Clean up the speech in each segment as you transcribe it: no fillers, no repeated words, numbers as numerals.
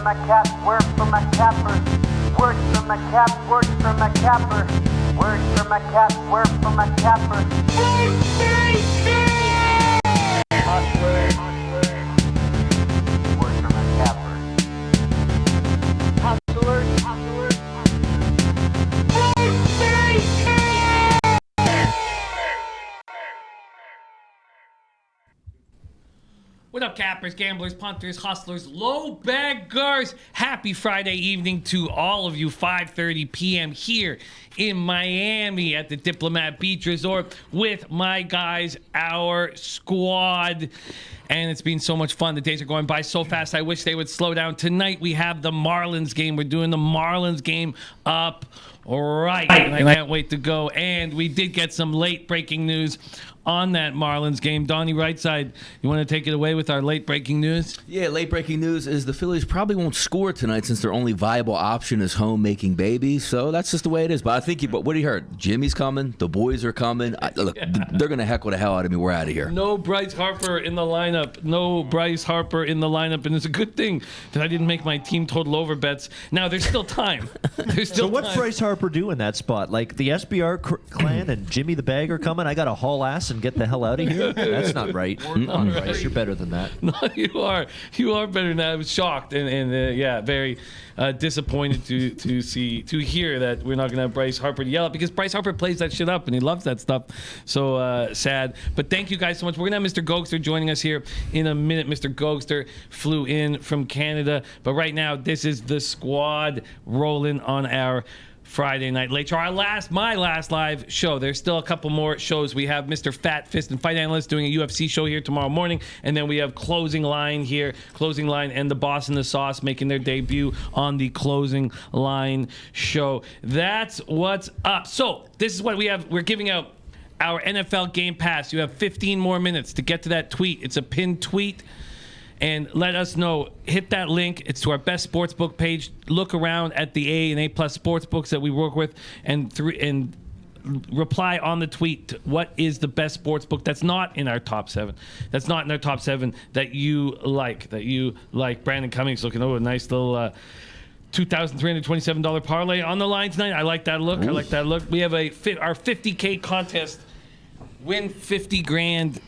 my cap, work for my capper. Work for my cap, work for my capper. Work for my cap, work for my capper. Hustler. Work for my capper. Hustler. What up, cappers, gamblers, punters, hustlers, low baggers? Happy Friday evening to all of you. 5:30 p.m. here in Miami at the Diplomat Beach Resort with my guys, our squad. And it's been so much fun. The days are going by so fast. I wish they would slow down. Tonight we have the Marlins game. We're doing the Marlins game up right. And I can't wait to go. And we did get some late breaking news on that Marlins game. Donnie RightSide, you want to take it away with our late breaking news? Yeah, late breaking news is the Phillies probably won't score tonight since their only viable option is home making babies. So that's just the way it is. But I think, what do you heard? Jimmy's coming. The boys are coming. Look, they're going to heckle the hell out of me. We're out of here. No Bryce Harper in the lineup. No Bryce Harper in the lineup. And it's a good thing that I didn't make my team total over bets. Now, there's still time. So what's Bryce Harper do in that spot? Like the SBR clan and Jimmy the Bag are coming? I got to haul ass and get the hell out of here? That's not right. Bryce, you're better than that. No, you are. You are better than that. I was shocked and yeah, very disappointed to hear that we're not going to have Bryce Harper to yell at, because Bryce Harper plays that shit up and he loves that stuff. So sad. But thank you guys so much. We're going to have Mr. Gogster joining us here in a minute. Mr. Gogster flew in from Canada. But right now, this is the squad rolling on our Friday night late show. My last live show. There's still a couple more shows. We have Mr. Fat Fist and Fight Analyst doing a UFC show here tomorrow morning, and then we have Closing Line and the Boss and the Sauce making their debut on the Closing Line show. That's what's up. So this is what we have. We're giving out our NFL Game Pass. You have 15 more minutes to get to that tweet. It's a pinned tweet. And let us know. Hit that link. It's to our best sportsbook page. Look around at the A and A plus sportsbooks that we work with, and reply on the tweet to what is the best sportsbook that's not in our top 7. That's not in our top 7 that you like. Brandon Cummings looking over a nice little $2,327 parlay on the line tonight. I like that look. Ooh. We have our $50K contest. Win 50 grand.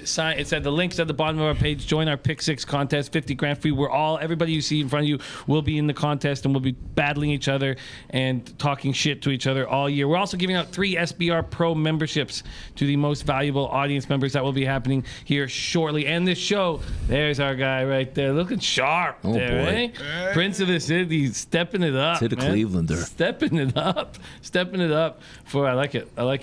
Sign. It's at the links at the bottom of our page. Join our Pick 6 contest. 50 grand free. Everybody you see in front of you will be in the contest, and we'll be battling each other and talking shit to each other all year. We're also giving out 3 SBR Pro memberships to the most valuable audience members. That will be happening here shortly. And this show, there's our guy right there, looking sharp. Oh, there, boy. Eh? Prince of the City, stepping it up. To the Clevelander. Stepping it up. I like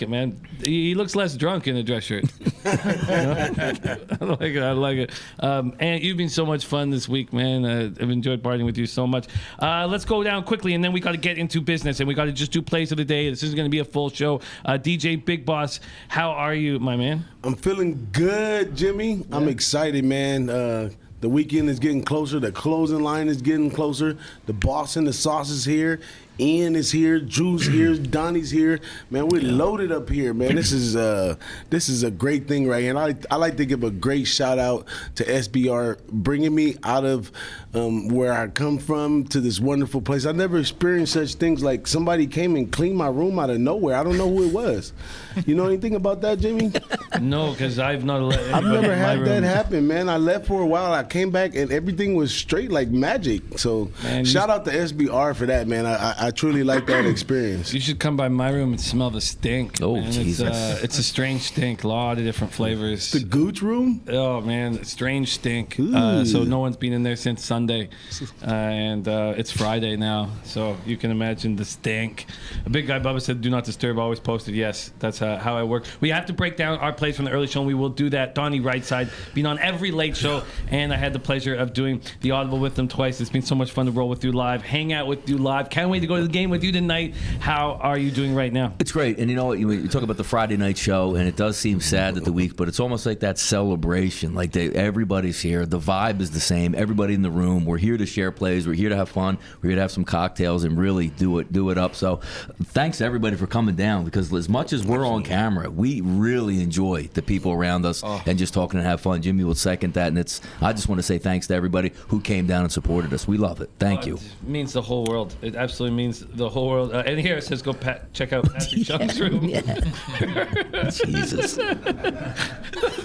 it, man. He looks less drunk in a dress shirt. I like it. And you've been so much fun this week, man. I've enjoyed partying with you so much. Let's go down quickly, and then we got to get into business, and we got to just do plays of the day. This is going to be a full show. DJ Big Boss, how are you, my man? I'm feeling good, Jimmy. Yeah. I'm excited, man. The weekend is getting closer. The Closing Line is getting closer. The Boss and the Sauce is here. Ian is here, Drew's here, Donnie's here. Man, we're loaded up here, man. This is a great thing right here. And I like to give a great shout out to SBR bringing me out of where I come from to this wonderful place. I never experienced such things like somebody came and cleaned my room out of nowhere. I don't know who it was. You know anything about that, Jimmy? No, because I've never had that happen, man. I left for a while. I came back and everything was straight like magic. So shout out to SBR for that, man. I truly like that experience. You should come by my room and smell the stink. Oh, man. Jesus. It's a strange stink. A lot of different flavors. The Gooch room? Oh, man. Strange stink. So no one's been in there since Sunday. And it's Friday now. So you can imagine the stink. A big guy, Bubba, said, do not disturb. Always posted. Yes, that's how I work. We have to break down our plays from the early show, and we will do that. Donnie RightSide, been on every late show, and I had the pleasure of doing the Audible with them twice. It's been so much fun to roll with you live, hang out with you live. Can't wait to go go to the game with you tonight. How are you doing right now? It's great. And you know what? You talk about the Friday night show, and it does seem sad that the week, but it's almost like that celebration. Like everybody's here. The vibe is the same. Everybody in the room. We're here to share plays. We're here to have fun. We're here to have some cocktails and really do it up. So thanks to everybody for coming down, because as much as we're on camera, we really enjoy the people around us and just talking and have fun. Jimmy will second that. And I just want to say thanks to everybody who came down and supported us. We love it. Thank you. It means the whole world. It absolutely means the whole world. And here it says go check out Patrick Chung's room. Jesus.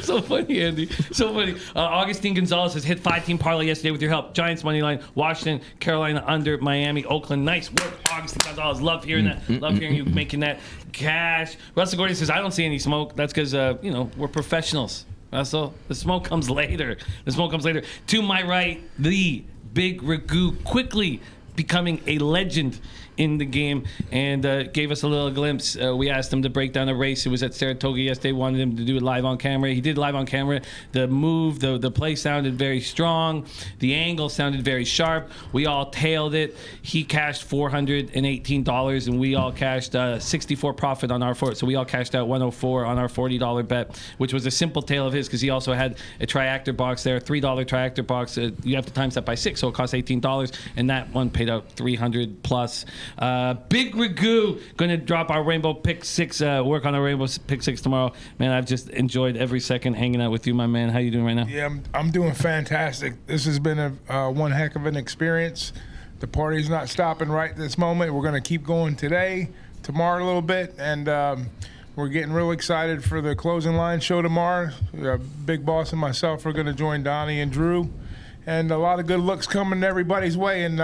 So funny, Andy. So funny. Augustine Gonzalez has hit 5-team parlay yesterday with your help. Giants money line, Washington, Carolina under, Miami, Oakland. Nice work, Augustine Gonzalez. Love hearing that. Love hearing you making that cash. Russell Gordon says, I don't see any smoke. That's because, we're professionals. Russell, the smoke comes later. To my right, the big Ragoo quickly becoming a legend in the game, and gave us a little glimpse. We asked him to break down a race. It was at Saratoga yesterday. Wanted him to do it live on camera. He did live on camera. The move, the play sounded very strong. The angle sounded very sharp. We all tailed it. He cashed $418, and we all cashed 64 profit on our so we all cashed out 104 on our $40 bet, which was a simple tail of his because he also had a triactor box there, $3 triactor box. You have to times that by 6, so it costs $18, and that one paid out $300 plus. Big Ragoo going to drop our Rainbow Pick 6, work on our Rainbow Pick 6 tomorrow. Man, I've just enjoyed every second hanging out with you, my man. How you doing right now? Yeah, I'm doing fantastic. This has been a one heck of an experience. The party's not stopping right this moment. We're going to keep going today, tomorrow a little bit, and we're getting real excited for the closing line show tomorrow. Big Boss and myself are going to join Donnie and Drew, and a lot of good looks coming everybody's way, and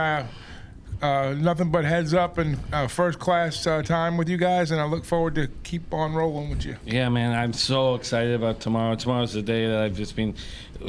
nothing but heads up and first class time with you guys, and I look forward to keep on rolling with you. Yeah, man, I'm so excited about tomorrow. Tomorrow's the day that I've just been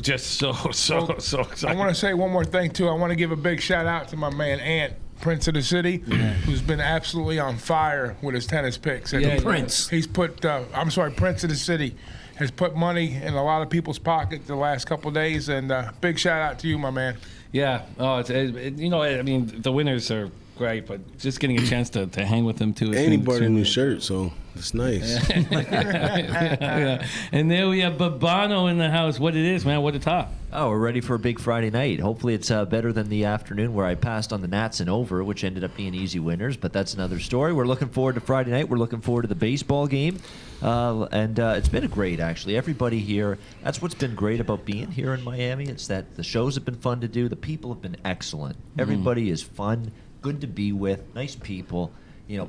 so excited. I want to say one more thing too. I want to give a big shout out to my man Ant, Prince of the City, who's been absolutely on fire with his tennis picks. Prince. He's put Prince of the City has put money in a lot of people's pockets the last couple of days, and big shout out to you, my man. Yeah. Oh, I mean, the winners are great, but just getting a chance to hang with them too. And he bought a new shirt, so it's nice. Yeah. And there we have Babano in the house. What it is, man? What a top. Oh, we're ready for a big Friday night. Hopefully it's better than the afternoon where I passed on the Nats and over, which ended up being easy winners, but that's another story. We're looking forward to Friday night. We're looking forward to the baseball game. And it's been great, actually. Everybody here, that's what's been great about being here in Miami. It's that the shows have been fun to do. The people have been excellent. Everybody is fun, good to be with, nice people.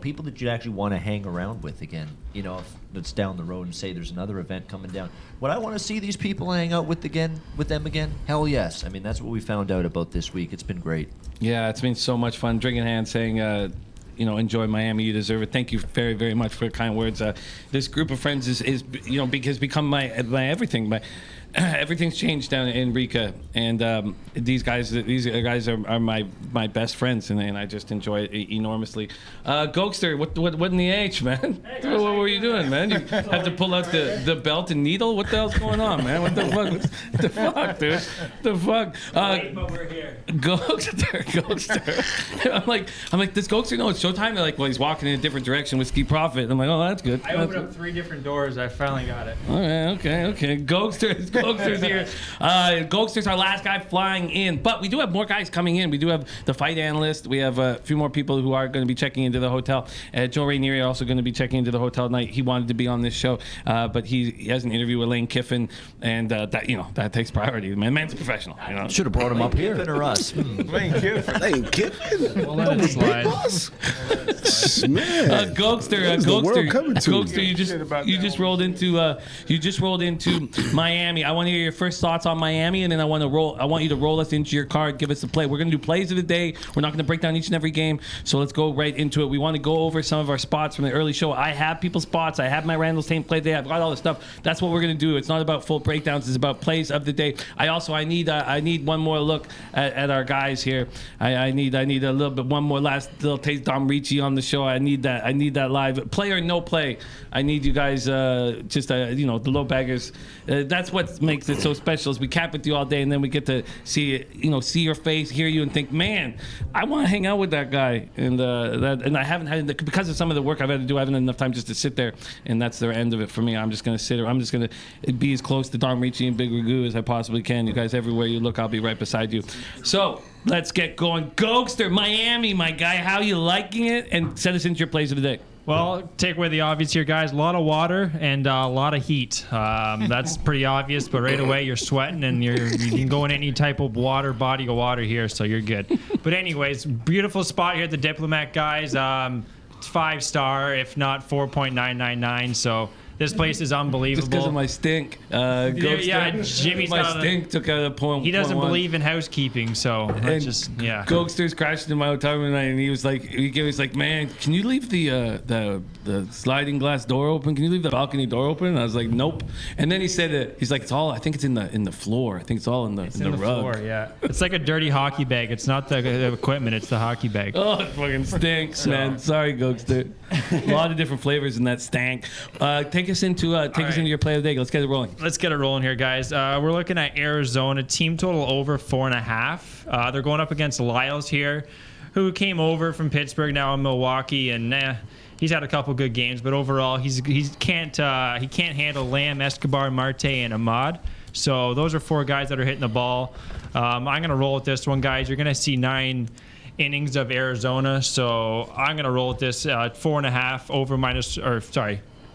People that you actually want to hang around with again. If it's down the road and say there's another event coming down. Would I want to see these people hang out with them again? Hell yes. I mean, that's what we found out about this week. It's been great. Yeah, it's been so much fun. Drinking hands, saying, enjoy Miami. You deserve it. Thank you very, very much for the kind words. This group of friends has become my everything. Everything's changed down in Rica, and these guys are my best friends, and I just enjoy it enormously. Gogster, what in the H, man? Hey, what were you doing, man? You have to pull out the belt and needle? What the hell's going on, man? What the fuck? What the fuck, dude? What the fuck? But we're here. Gogster. I'm like, does Gogster know it's showtime? They're like, well, he's walking in a different direction with Ski Profit. I'm like, oh, that's good. I opened up 3 different doors. I finally got it. All right, okay. Gogster's here. Gogster's our last guy flying in, but we do have more guys coming in. We do have the fight analyst. We have a few more people who are going to be checking into the hotel. Joe Raineri also going to be checking into the hotel tonight. He wanted to be on this show, but he has an interview with Lane Kiffin, and that takes priority. Man's a professional. Should have brought him up here. Kiffin or us? Lane Kiffin. We'll let it slide. Man. Gogster, you just rolled into Miami. I want to hear your first thoughts on Miami, and then I want you to roll us into your card. Give us a play. We're going to do plays of the day. We're not going to break down each and every game, so let's go right into it. We want to go over some of our spots from the early show. I have people's spots. I have my Randall's Tame play today. I've got all this stuff. That's what we're going to do. It's not about full breakdowns. It's about plays of the day. I need one more look at our guys here. I need a little bit, one more last little taste. Dom Ricci on the show. I need that live play or no play. I need you guys the low baggers. That's what what makes it so special is we cap with you all day, and then we get to see your face, hear you, and think, man, I want to hang out with that guy. And I haven't had, because of some of the work I've had to do, I haven't had enough time just to sit there, and that's the end of it for me. I'm just gonna sit, or I'm just gonna be as close to Don RightSide and Big Ragoo as I possibly can. You guys, everywhere you look, I'll be right beside you. So let's get going. Gogster, Miami, my guy, how you liking it? And send us into your plays of the day. Well, take away the obvious here, guys. A lot of water and a lot of heat. That's pretty obvious, but right away you're sweating and you can go in any type of body of water here, so you're good. But anyways, beautiful spot here at the Diplomat, guys. It's 5-star, if not 4.999. So this place is unbelievable. Just because of my stink. Yeah, Jimmy's my got stink took out a point. He doesn't 0.1. believe in housekeeping, so And just yeah. Gogster's crashed in my hotel room tonight, and he was like, man, can you leave the sliding glass door open? Can you leave the balcony door open? And I was like, nope. And then he said, he's like, it's all. I think it's in the floor. I think it's all in the rug. Floor, yeah. It's like a dirty hockey bag. It's not the equipment. It's the hockey bag. Oh, it fucking stinks, man. Sorry, Gogster. A lot of different flavors in that stank. Take us into your play of the day. Let's get it rolling. Let's get it rolling here, guys. We're looking at Arizona. Team total over 4.5. They're going up against Lyles here, who came over from Pittsburgh, now in Milwaukee, and he's had a couple good games, but overall he can't handle Lamb, Escobar, Marte, and Ahmad. So those are 4 guys that are hitting the ball. I'm gonna roll with this one, guys. You're gonna see 9 innings of Arizona, so I'm gonna roll with this 4.5 over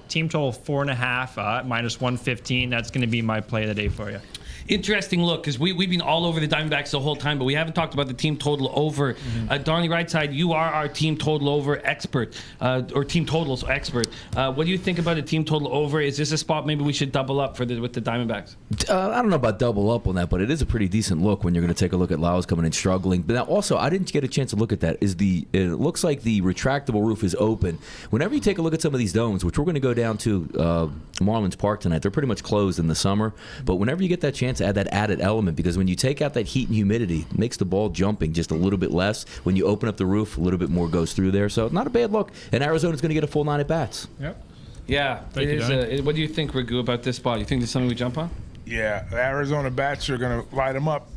team total 4.5 minus 115. That's going to be my play of the day for you. Interesting look, because we've been all over the Diamondbacks the whole time, but we haven't talked about the team total over. Donnie RightSide, you are our team total over expert, or team totals expert. What do you think about a team total over? Is this a spot maybe we should double up with the Diamondbacks? I don't know about double up on that, but it is a pretty decent look when you're going to take a look at Lyles coming in struggling. But now also, I didn't get a chance to look at that. It looks like the retractable roof is open. Whenever you take a look at some of these domes, which we're going to go down to Marlins Park tonight, they're pretty much closed in the summer. But whenever you get that chance, add that added element, because when you take out that heat and humidity, it makes the ball jumping just a little bit less. When you open up the roof, a little bit more goes through there. So not a bad look. And Arizona's going to get a full 9 at bats. Yep. Yeah, Thank you, what do you think, Ragoo, about this spot? You think there's something we jump on? Yeah, the Arizona bats are going to light them up,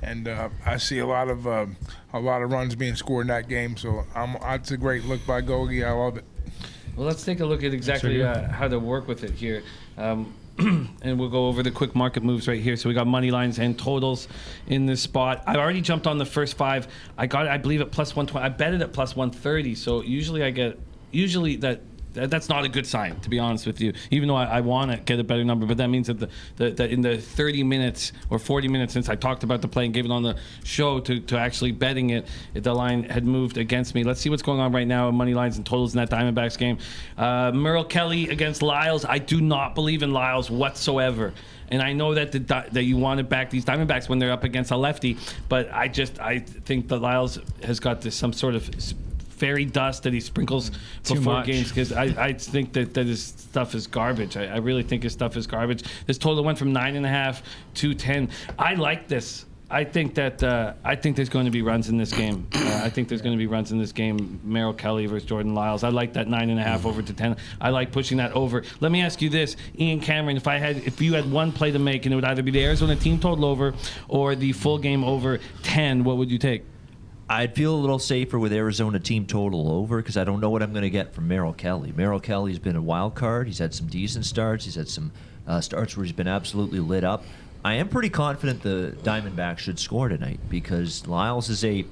and I see a lot of runs being scored in that game. So it's a great look by Gogi. I love it. Well, let's take a look at exactly how to work with it here. And we'll go over the quick market moves right here. So we got money lines and totals in this spot. I already jumped on the first 5. I got it, I believe, at plus 120. I bet it at plus 130. So usually that's not a good sign, to be honest with you. Even though I want to get a better number, but that means that that in the 30 minutes or 40 minutes since I talked about the play and gave it on the show to actually betting it, the line had moved against me. Let's see what's going on right now in money lines and totals in that Diamondbacks game. Merrill Kelly against Lyles. I do not believe in Lyles whatsoever. And I know that that you want to back these Diamondbacks when they're up against a lefty, but I think that Lyles has got some sort of fairy dust that he sprinkles before games, because I think that his stuff is garbage. I really think his stuff is garbage. This total went from 9.5 to 10. I like this. I think there's going to be runs in this game. I think there's going to be runs in this game. Merrill Kelly versus Jordan Lyles. I like that 9.5 over to 10. I like pushing that over. Let me ask you this, Ian Cameron. If you had one play to make, and it would either be the Arizona team total over or the full game over 10, what would you take? I'd feel a little safer with Arizona team total over, because I don't know what I'm going to get from Merrill Kelly. Merrill Kelly's been a wild card. He's had some decent starts. He's had some starts where he's been absolutely lit up. I am pretty confident the Diamondbacks should score tonight, because Lyles is a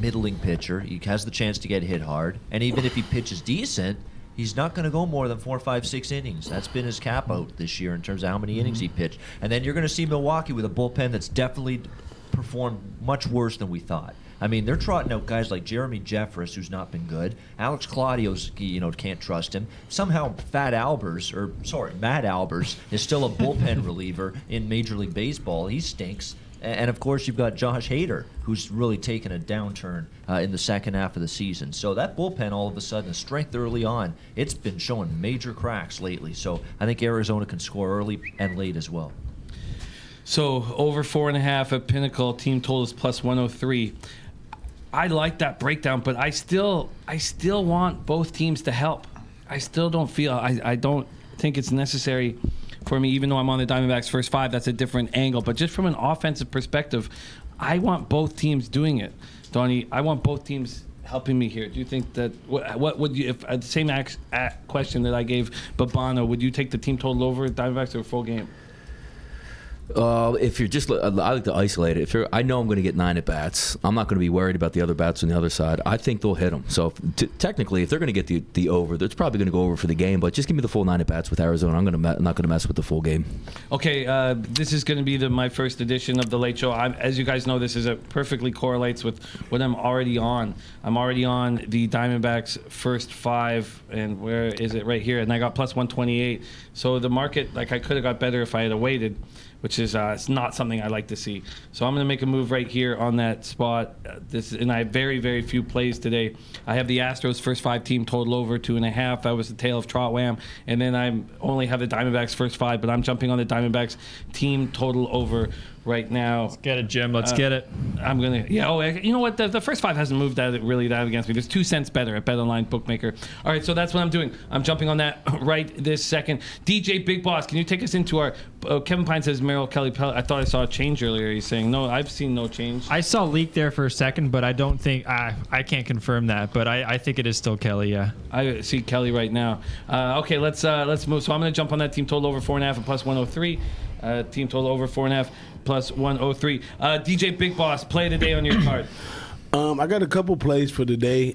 middling pitcher. He has the chance to get hit hard, and even if he pitches decent, he's not going to go more than 4, 5, 6 innings. That's been his cap out this year in terms of how many innings he pitched. And then you're going to see Milwaukee with a bullpen that's definitely performed much worse than we thought. I mean, they're trotting out guys like Jeremy Jeffress, who's not been good. Alex Claudio's, can't trust him. Somehow Matt Albers is still a bullpen reliever in Major League Baseball. He stinks. And, of course, you've got Josh Hader, who's really taken a downturn in the second half of the season. So that bullpen, all of a sudden, the strength early on, it's been showing major cracks lately. So I think Arizona can score early and late as well. So over 4.5 at Pinnacle, team total is plus 103. I like that breakdown, but I still want both teams to help. I still don't feel, I don't think it's necessary for me, even though I'm on the Diamondbacks first 5. That's a different angle. But just from an offensive perspective, I want both teams doing it. Donnie, I want both teams helping me here. Do you think that what would you, if the same question that I gave Babano, would you take the team total over Diamondbacks or a full game? If you're just, I like to isolate it. I know I'm going to get 9 at bats. I'm not going to be worried about the other bats on the other side. I think they'll hit them. So technically, if they're going to get the over, it's probably going to go over for the game. But just give me the full 9 at bats with Arizona. I'm not going to mess with the full game. Okay, this is going to be my first edition of the Late Show. As you guys know, this is perfectly correlates with what I'm already on. I'm already on the Diamondbacks first 5, and where is it? Right here, and I got plus 128. So the market, I could have got better if I had waited, which is it's not something I like to see. So I'm going to make a move right here on that spot. And I have very, very few plays today. I have the Astros first 5 team total over 2.5. That was the tail of Trotwam. And then I only have the Diamondbacks first 5, but I'm jumping on the Diamondbacks team total over right now. Let's get it, Jim. Let's get it. I'm going to, you know what? The first 5 hasn't moved that against me. There's 2 cents better at BetOnline Bookmaker. All right, so that's what I'm doing. I'm jumping on that right this second. DJ Big Boss, can you take us into our, Kevin Pine says Merrill Kelly, I thought I saw a change earlier. He's saying, no, I've seen no change. I saw leak there for a second, but I don't think, I can't confirm that, but I think it is still Kelly, yeah. I see Kelly right now. Okay, let's move. So I'm going to jump on that team total over 4.5 and plus 103. Team total over 4.5 plus 103. DJ Big Boss, play of the day on your card. I got a couple plays for today.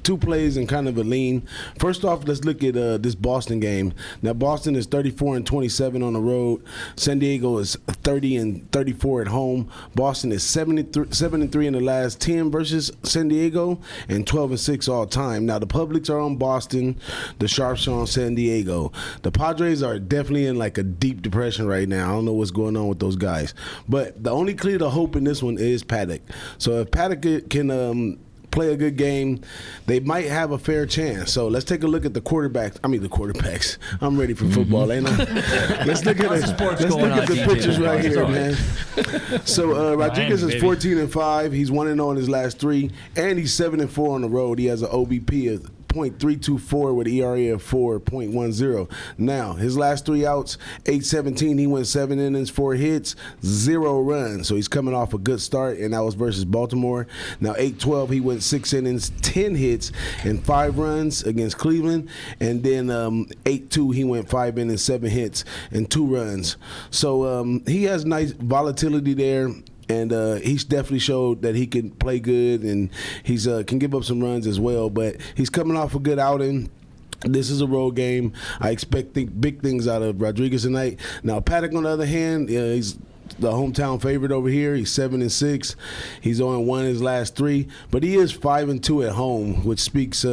2 plays and kind of a lean. First off, let's look at this Boston game. Now, Boston is 34-27 on the road. San Diego is 30-34 at home. Boston is 7-3 in the last 10 versus San Diego and 12-6 all time. Now, the publics are on Boston. The sharps are on San Diego. The Padres are definitely in a deep depression right now. I don't know what's going on with those guys. But the only clear to hope in this one is Paddock. So if Paddock can play a good game, they might have a fair chance. So let's take a look at the quarterbacks. I'm ready for football, ain't I? Let's look at the pictures right here, man. So Rodriguez is 14-5. He's 1-0 in his last 3, and he's 7-4 on the road. He has an OBP of .324 with an ERA of 4.10. Now, his last 3 outs, 8-17, he went 7 innings, 4 hits, 0 runs. So he's coming off a good start, and that was versus Baltimore. Now, 8-12, he went 6 innings, 10 hits, and 5 runs against Cleveland. And then 8-2, he went 5 innings, 7 hits, and 2 runs. So he has nice volatility there. And he's definitely showed that he can play good, and he's can give up some runs as well. But he's coming off a good outing. This is a road game. I expect big things out of Rodriguez tonight. Now, Paddock, on the other hand, he's the hometown favorite over here. He's 7-6. He's only won his last 3, but he is 5-2 at home, which speaks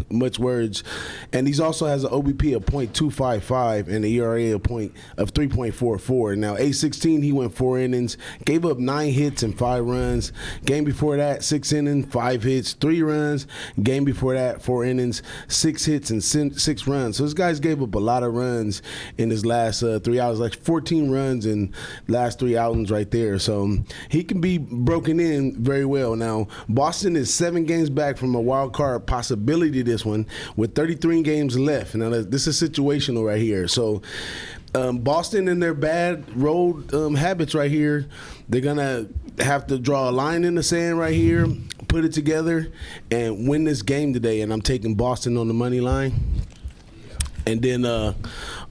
much words. And he's also has an OBP of .255 and an ERA of 3.44. Now, 8-16, he went 4 innings, gave up 9 hits and 5 runs. Game before that, 6 innings, 5 hits, 3 runs. Game before that, 4 innings, 6 hits and 6 runs. So this guy's gave up a lot of runs in his last 3 hours, 14 runs in last 3 outings right there. So he can be broken in very well. Now, Boston is 7 games back from a wild card possibility this one with 33 games left. Now, this is situational right here. So Boston and their bad road habits right here, they're going to have to draw a line in the sand right here, put it together, and win this game today. And I'm taking Boston on the money line. And then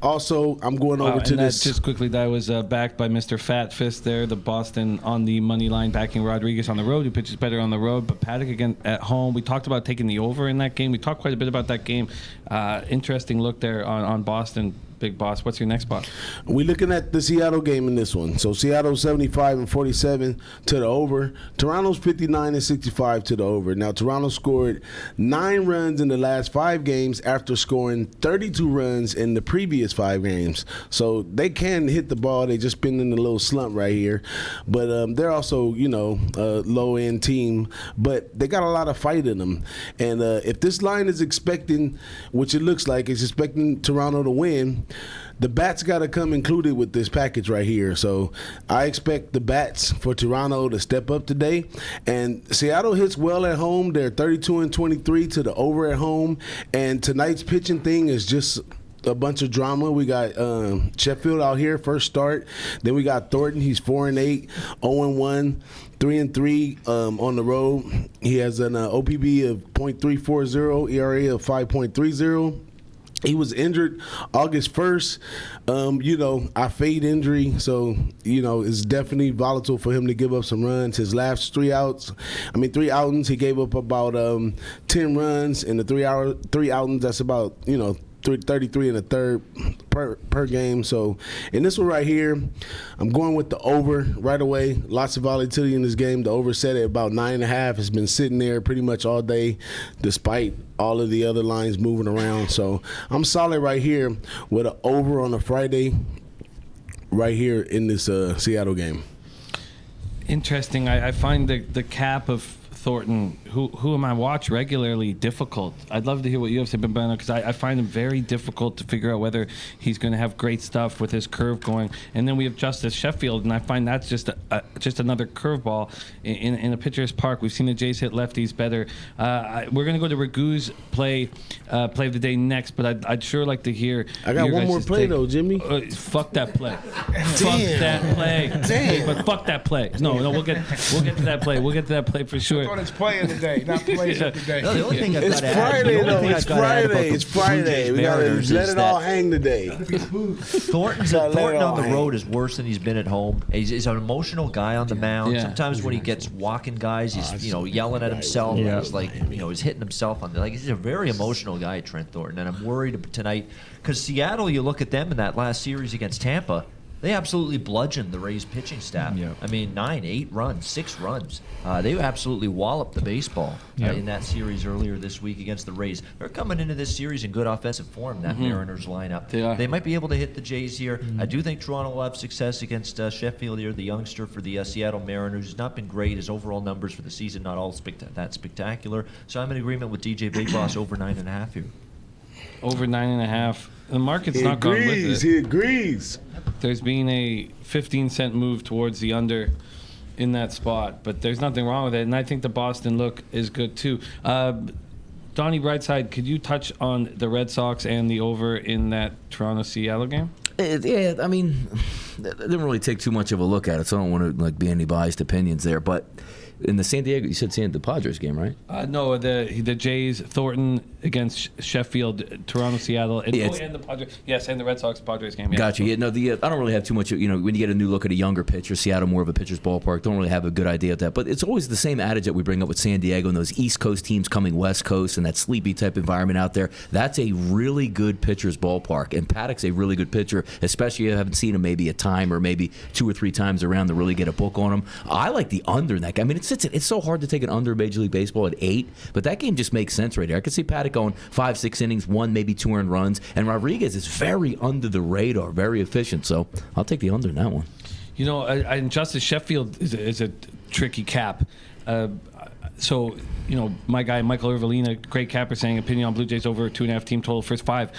also, I'm going over to this. Just quickly, that was backed by Mr. Fat Fist there. The Boston on the money line, backing Rodriguez on the road, who pitches better on the road. But Paddock again at home. We talked about taking the over in that game. We talked quite a bit about that game. Interesting look there on Boston. Big Boss, what's your next spot? We're looking at the Seattle game in this one. So Seattle's 75-47 to the over. Toronto's 59-65 to the over. Now, Toronto scored 9 runs in the last 5 games after scoring 32 runs in the previous 5 games. So they can hit the ball. They just been in a little slump right here. But they're also, a low-end team. But they got a lot of fight in them. And if this line is expecting, which it looks like, it's expecting Toronto to win, the bats got to come included with this package right here. So I expect the bats for Toronto to step up today. And Seattle hits well at home. They're 32-23 to the over at home. And tonight's pitching thing is just a bunch of drama. We got Sheffield out here, first start. Then we got Thornton. He's 4-8, 0-1, 3-3 on the road. He has an OPB of .340, ERA of 5.30. He was injured August 1st. I fade injury, so, it's definitely volatile for him to give up some runs. His last 3 outings, he gave up about 10 runs. In the 3 outings, that's about, 33 and a third per game. So in this one right here, I'm going with the over right away. Lots of volatility in this game. The over set at about 9.5. Has been sitting there pretty much all day, despite all of the other lines moving around. So I'm solid right here with an over on a Friday right here in this Seattle game. Interesting. I find the cap of Thornton, whom I watch regularly, difficult. I'd love to hear what you have to say about it, because I find him very difficult to figure out whether he's going to have great stuff with his curve going. And then we have Justice Sheffield, and I find that's just another curveball in a pitcher's park. We've seen the Jays hit lefties better. We're going to go to Ragoo's play of the day next, but I'd sure like to hear. I got one more play though, Jimmy. Fuck that play. Fuck that play. Damn. But fuck that play. No, we'll get to that play. We'll get to that play for sure. It's play of the day, not plays of the day. No, the only thing I've It's got to add, Friday, the only though. thing It's I've got to add about Friday. the It's Blue Friday. Jays We got to Mariners let is it all that hang today. Thornton Gotta let it on all the hang. road is worse than he's been at home. He's an emotional guy on the mound. Yeah. Sometimes when he gets walking guys, he's yelling at himself. Yeah. He's like he's hitting himself on he's a very emotional guy, Trent Thornton, and I'm worried tonight because Seattle. You look at them in that last series against Tampa. They absolutely bludgeoned the Rays pitching staff. Yeah. I mean, 9, 8 runs, 6 runs. They absolutely walloped the baseball in that series earlier this week against the Rays. They're coming into this series in good offensive form, that Mariners lineup. They are. They might be able to hit the Jays here. I do think Toronto will have success against Sheffield here, the youngster for the Seattle Mariners. He's not been great. His overall numbers for the season not all that spectacular. So I'm in agreement with DJ Big Boss over 9.5 here. Over 9.5. The market's He not gone with agrees. it. He agrees. There's been a 15-cent move towards the under in that spot, but there's nothing wrong with it. And I think the Boston look is good too. Donnie RightSide, could you touch on the Red Sox and the over in that Toronto-Seattle game? Yeah, I mean, I didn't really take too much of a look at it, so I don't want to be any biased opinions there. But in the San Diego, you said the Padres game, right? No, the Jays, Thornton against Sheffield, Toronto, Seattle, and, and the Padres. Yes, and the Red Sox Padres game. Yeah. Gotcha. Yeah, no, I don't really have too much. When you get a new look at a younger pitcher, Seattle more of a pitcher's ballpark. Don't really have a good idea of that. But it's always the same adage that we bring up with San Diego and those East Coast teams coming West Coast and that sleepy type environment out there. That's a really good pitcher's ballpark, and Paddock's a really good pitcher, especially if you haven't seen him maybe a time or maybe 2 or 3 times around to really get a book on him. I like the under in that game. I mean, it's so hard to take an under Major League Baseball at 8, but that game just makes sense right there. I could see Paddock going 5-6 innings, 1 maybe 2 earned runs, and Rodriguez is very under the radar, very efficient. So I'll take the under in that one. And Justice Sheffield is a tricky cap. So, my guy Michael Irvelina, great capper, saying opinion on Blue Jays over 2.5 team total first 5.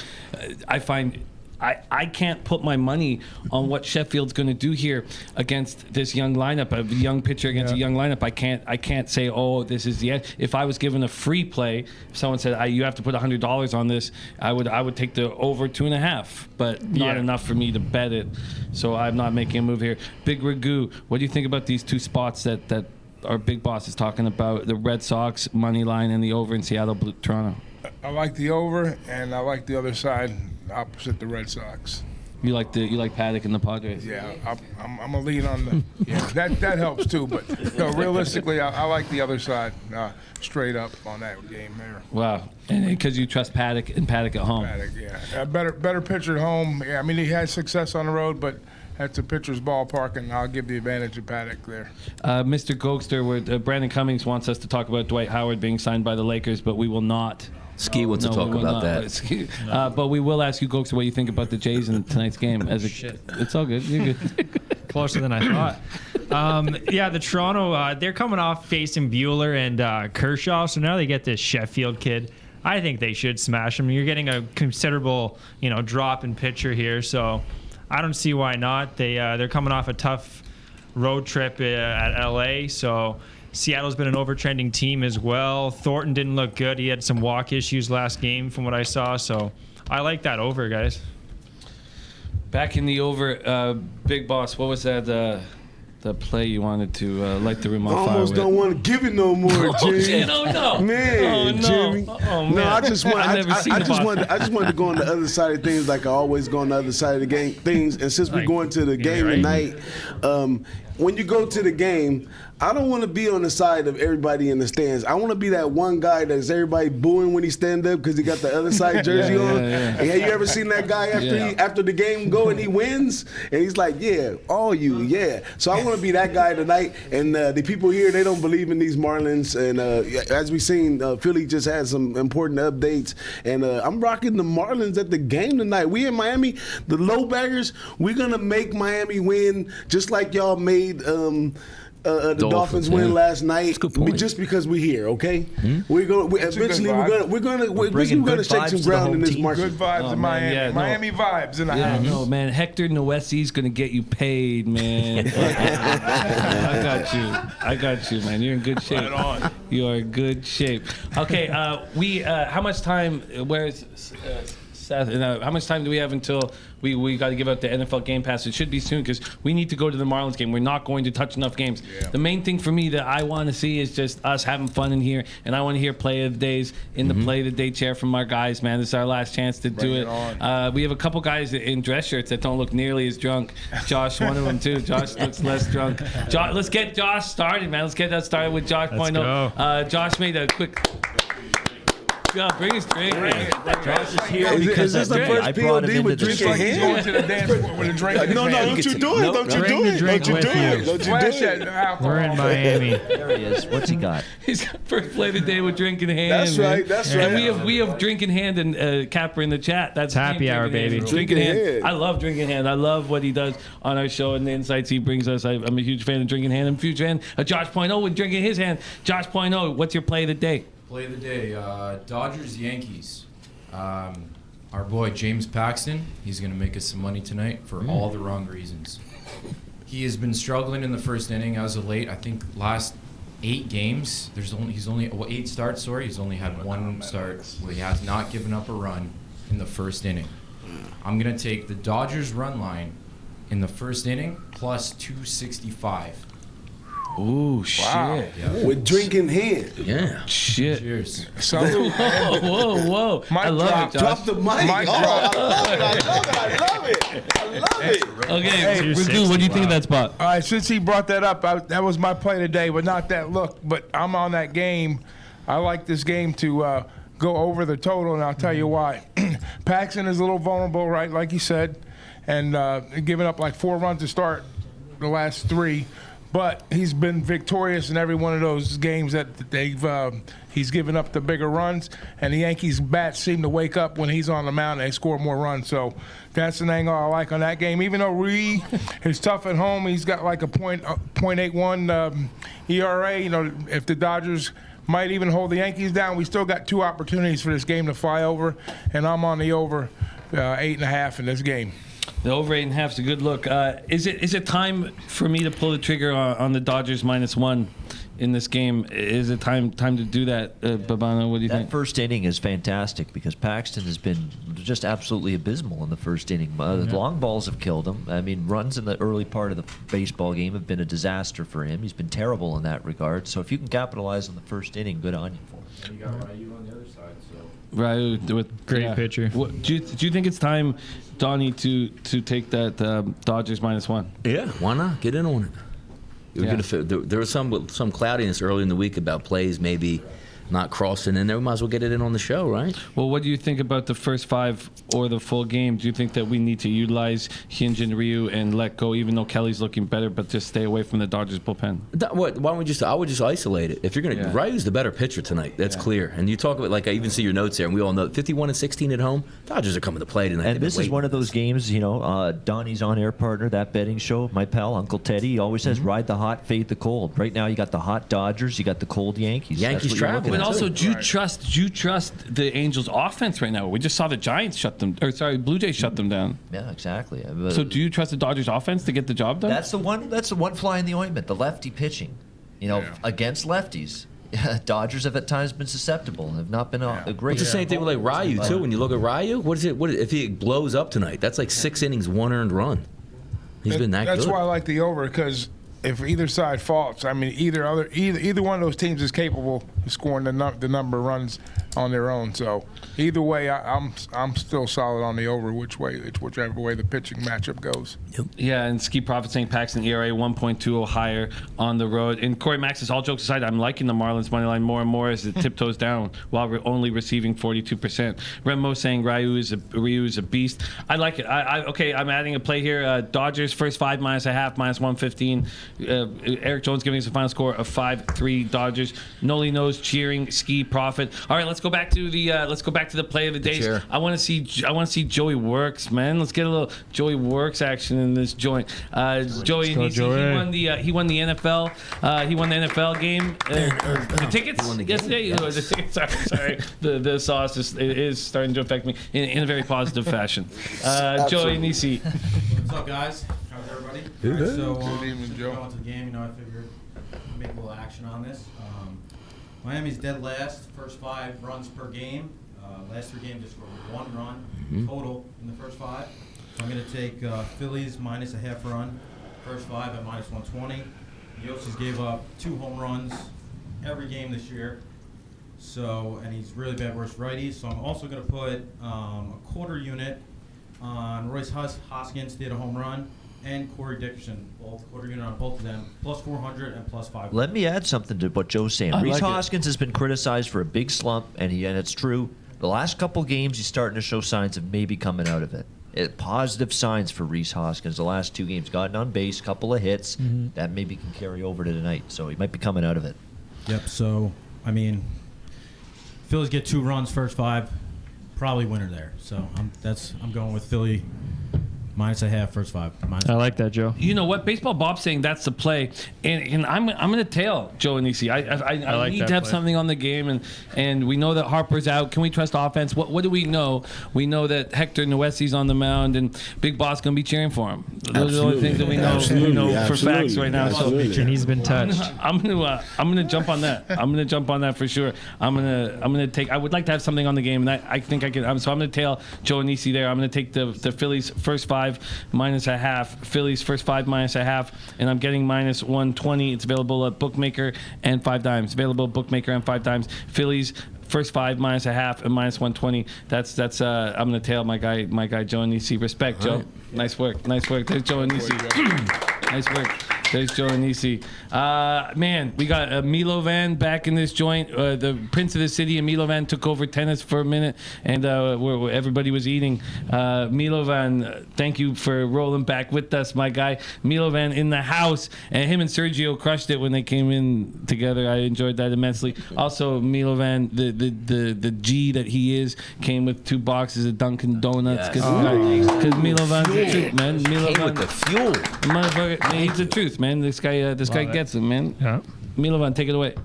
I find I can't put my money on what Sheffield's going to do here against this young lineup, a young pitcher against a young lineup. I can't say, oh, this is the end. If I was given a free play, if someone said you have to put $100 on this, I would take the over 2.5, but not enough for me to bet it. So I'm not making a move here. Big Ragoo, what do you think about these 2 spots that our big boss is talking about, the Red Sox money line and the over in Seattle, Toronto? I like the over, and I like the other side, opposite the Red Sox. You like Paddock and the Padres? Yeah, I'm a lean on the. Yeah, that helps too. But no, realistically, I like the other side straight up on that game there. Wow, and because you trust Paddock and Paddock at home. Paddock, yeah, better pitcher at home. Yeah, I mean he had success on the road, but that's a pitcher's ballpark, and I'll give the advantage of Paddock there. Mr. Gogster, Brandon Cummings wants us to talk about Dwight Howard being signed by the Lakers, but we will not. Ski wants to talk about that. But we will ask you, Gogster, what you think about the Jays in tonight's game. It's all good. You're good. Closer than I thought. The Toronto, they're coming off facing Bueller and Kershaw, so now they get this Sheffield kid. I think they should smash him. You're getting a considerable, drop in pitcher here, so I don't see why not. They're coming off a tough road trip at LA, so Seattle's been an overtrending team as well. Thornton didn't look good. He had some walk issues last game from what I saw, so I like that over, guys. Back in the over, Big Boss, what was that the play you wanted to light the room on I fire almost with? don't want to give it no more, Jimmy. shit, no. Man, no. Jimmy. Oh, man. No, I just want. I've never seen I the just boss. wanted. I just wanted to go on the other side of things, like I always go on the other side of the game things. And since we're going to the game tonight, when you go to the game, I don't want to be on the side of everybody in the stands. I want to be that one guy that's everybody booing when he stand up because he got the other side jersey on. And have you ever seen that guy after the game go and he wins and he's like, yeah, all you, yeah. So I want to be that guy tonight. And the people here, they don't believe in these Marlins. And as we've seen, Philly just had some important updates. And I'm rocking the Marlins at the game tonight. We in Miami, the low baggers, we're gonna make Miami win just like y'all made. The Dolphins win last night, just because we're here. Okay, we're going. Eventually, we're gonna shake some ground in this market. Good vibes in Miami. yeah, no. Miami vibes in the house. No, man. Hector Noesi's going to get you paid, man. I got you, man. You're in good shape. Right on. You are in good shape. Okay, how much time, where's Seth, how much time do we have until we got to give out the NFL Game Pass? It should be soon because we need to go to the Marlins game. We're not going to touch enough games. Yeah. The main thing for me that I want to see is just us having fun in here, and I want to hear play of the days in the play of the day chair from our guys, man. This is our last chance to do it. We have a couple guys in dress shirts that don't look nearly as drunk. Josh, one of them too. Josh looks less drunk. Let's get Josh started, man. Let's get that started with Josh. Josh made a quick... Yeah, bring his drink. Josh is here because is this the first I brought him POD into with the drinking Like he's going hand? to the dance with a drink. No, don't you do it. Don't you do it. Don't you do it. Don't you Flash do that it. alcohol. We're in Miami. There he is. What's he got? He's got first play of the day with drink in hand. That's man. right. That's And right. we have drink in hand and Capper in the chat. That's Happy him, hour, Drink in baby. Hand. Drink in Drink in hand. hand. I love drink in hand. I love what he does on our show and the insights he brings us. I'm a huge fan of drink in hand. I'm a huge fan of Josh Point with drink in his hand. Josh Point, what's your play of the day? Play of the day, Dodgers-Yankees. Our boy James Paxton, he's going to make us some money tonight for all the wrong reasons. He has been struggling in the first inning as of late. I think last 8 games, he's only 8 starts. Sorry, he's only had 1 start where he has not given up a run in the first inning. I'm going to take the Dodgers run line in the first inning plus 265. Ooh, shit. Yeah. With drink in hand. Yeah. Shit. Cheers. Salute. Whoa. I love it, Josh. Drop the mic. Mic Oh, drop. I love it. Okay, Ragoo, what do you think of that spot? All right, since he brought that up, that was my play today, but not that look. But I'm on that game. I like this game to go over the total, and I'll tell you why. Paxton is a little vulnerable, right, like you said, and giving up like 4 runs to start the last 3. But he's been victorious in every one of those games that he's given up the bigger runs, and the Yankees bats seem to wake up when he's on the mound and they score more runs. So that's an angle I like on that game. Even though Reed is tough at home, he's got like a .81 ERA. You know, if the Dodgers might even hold the Yankees down, we still got 2 opportunities for this game to fly over, and I'm on the over 8.5 in this game. The over 8.5 is a good look. Is it time for me to pull the trigger on the Dodgers -1 in this game? Is it time to do that, Babano? What do you think? That first inning is fantastic because Paxton has been just absolutely abysmal in the first inning. The long balls have killed him. I mean, runs in the early part of the baseball game have been a disaster for him. He's been terrible in that regard. So if you can capitalize on the first inning, good on you for him. And you got Ragoo on the other side, so. Right, with Great pitcher. Do you think it's time, Donnie, to take that Dodgers -1? Yeah, why not? Get in on it. There was some cloudiness early in the week about plays maybe not crossing in there. We might as well get it in on the show, right? Well, what do you think about the first 5 or the full game? Do you think that we need to utilize Hinge and Ryu and let go, even though Kelly's looking better, but just stay away from the Dodgers bullpen? Why don't we I would just isolate it. If you're going to, Ryu's the better pitcher tonight. That's clear. And you talk about, like, I even see your notes there, and we all know 51-16 at home. Dodgers are coming to play tonight. And this is one of those games, you know, Donnie's on-air partner, that betting show, my pal, Uncle Teddy, he always says, ride the hot, fade the cold. Right now, you got the hot Dodgers, you got the cold Yankees. Yankees traveling. But also, do you trust the Angels' offense right now? We just saw the Giants Blue Jays shut them down. Yeah, exactly. So do you trust the Dodgers' offense to get the job done? That's the one fly in the ointment, the lefty pitching. You know, against lefties. Dodgers have at times been susceptible, have not been a great. It's the same thing with like Ryu too. When you look at Ryu, what is it? If he blows up tonight, that's like 6 innings, 1 earned run. He's been that good. That's why I like the over, because if either side faults, I mean, either one of those teams is capable of scoring the number of runs on their own. So either way, I'm still solid on the over. Whichever way the pitching matchup goes. Yeah, and Ski Prophet St. Paxton ERA 1.20 higher on the road. And Corey Maxis, all jokes aside, I'm liking the Marlins money line more and more as it tiptoes down while we're only receiving 42%. Remo saying Ryu is a beast. I like it. Okay, I'm adding a play here. Dodgers first 5 -0.5 -115. Eric Jones giving us a final score of 5-3 Dodgers. Noli knows cheering Ski Prophet. All right, let's go back to the play of the day. Sure. I want to see Joey Works, man. Let's get a little Joey Works action in this joint. Joey, he won the NFL. He won the NFL game. The tickets yesterday. The tickets. Sorry. The sauce is starting to affect me in a very positive fashion. Joey Nisi. What's up, guys? How's everybody? Good. So, Good evening, Joe. going to the game, I figured I'd make a little action on this. Miami's dead last, first 5 runs per game. Last 3 games, they scored 1 run total in the first 5. So I'm going to take Phillies -0.5 run, first 5 at -120. Yossis gave up 2 home runs every game this year. So, and he's really bad versus righties. So I'm also going to put a quarter unit on Royce Hoskins, did a home run, and Corey Dickerson, both quarter unit on both of them, plus 400 and plus 500. Let me add something to what Joe's saying. Rhys Hoskins has been criticized for a big slump, and it's true. The last couple games, he's starting to show signs of maybe coming out of it. Positive signs for Rhys Hoskins. The last 2 games, gotten on base, couple of hits. That maybe can carry over to tonight. So he might be coming out of it. Yep. So I mean, Phillies get 2 runs first 5, probably winner there. So I'm going with Philly -0.5 first 5. I like that, Joe. You know what? Baseball Bob's saying that's the play, and I'm going to tail Joe and Nisi. I like need that to have play. something on the game, and we know that Harper's out. Can we trust offense? What do we know? We know that Hector Noesi's on the mound, and Big Boss going to be cheering for him. Those are the only things that we know for facts right now. Absolutely. So And he's been touched. I'm gonna jump on that. I'm gonna jump on that for sure. I'm gonna take. I would like to have something on the game, and I think I can. So I'm gonna tail Joe and Nisi there. I'm gonna take the Phillies first 5 -0.5. Phillies first 5 -0.5, and I'm getting -120. It's available at Bookmaker and 5 Dimes. Available at Bookmaker and 5 Dimes. Phillies first 5 -0.5 and -120. That's I'm gonna tail my guy Joe and Nisi. Respect, Joe. Nice work. There's Joe and Nisi. Nice work. There's Joe and Nisi. Man, we got Milovan back in this joint. The Prince of the City and Milovan took over tennis for a minute, and where everybody was eating. Milovan, thank you for rolling back with us, my guy. Milovan in the house, and him and Sergio crushed it when they came in together. I enjoyed that immensely. Also, Milovan, the G that he is, came with 2 boxes of Dunkin' Donuts because Milovan's the truth, man. Came with the fuel. Motherfucker, he's the truth, man. This guy gets it, man. Yeah. Milovan, take it away.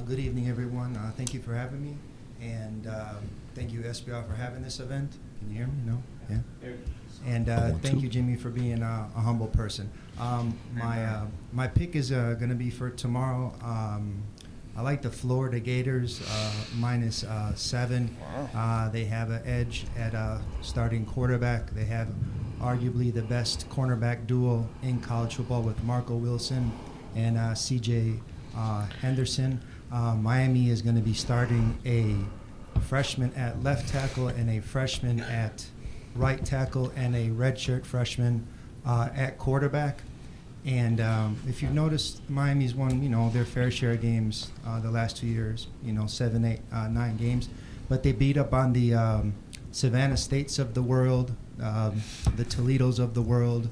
Good evening, everyone. Thank you for having me, and thank you, SBR, for having this event. Can you hear me? No? Yeah. And thank you, Jimmy, for being a humble person. My pick is going to be for tomorrow. I like the Florida Gators -7. They have an edge at starting quarterback. They have arguably the best cornerback duo in college football with Marco Wilson and C.J. Henderson. Miami is going to be starting a freshman at left tackle and a freshman at right tackle and a redshirt freshman at quarterback. And if you've noticed, Miami's won, their fair share of games the last 2 years, 7, 8, 9 games. But they beat up on the Savannah States of the world, the Toledos of the world,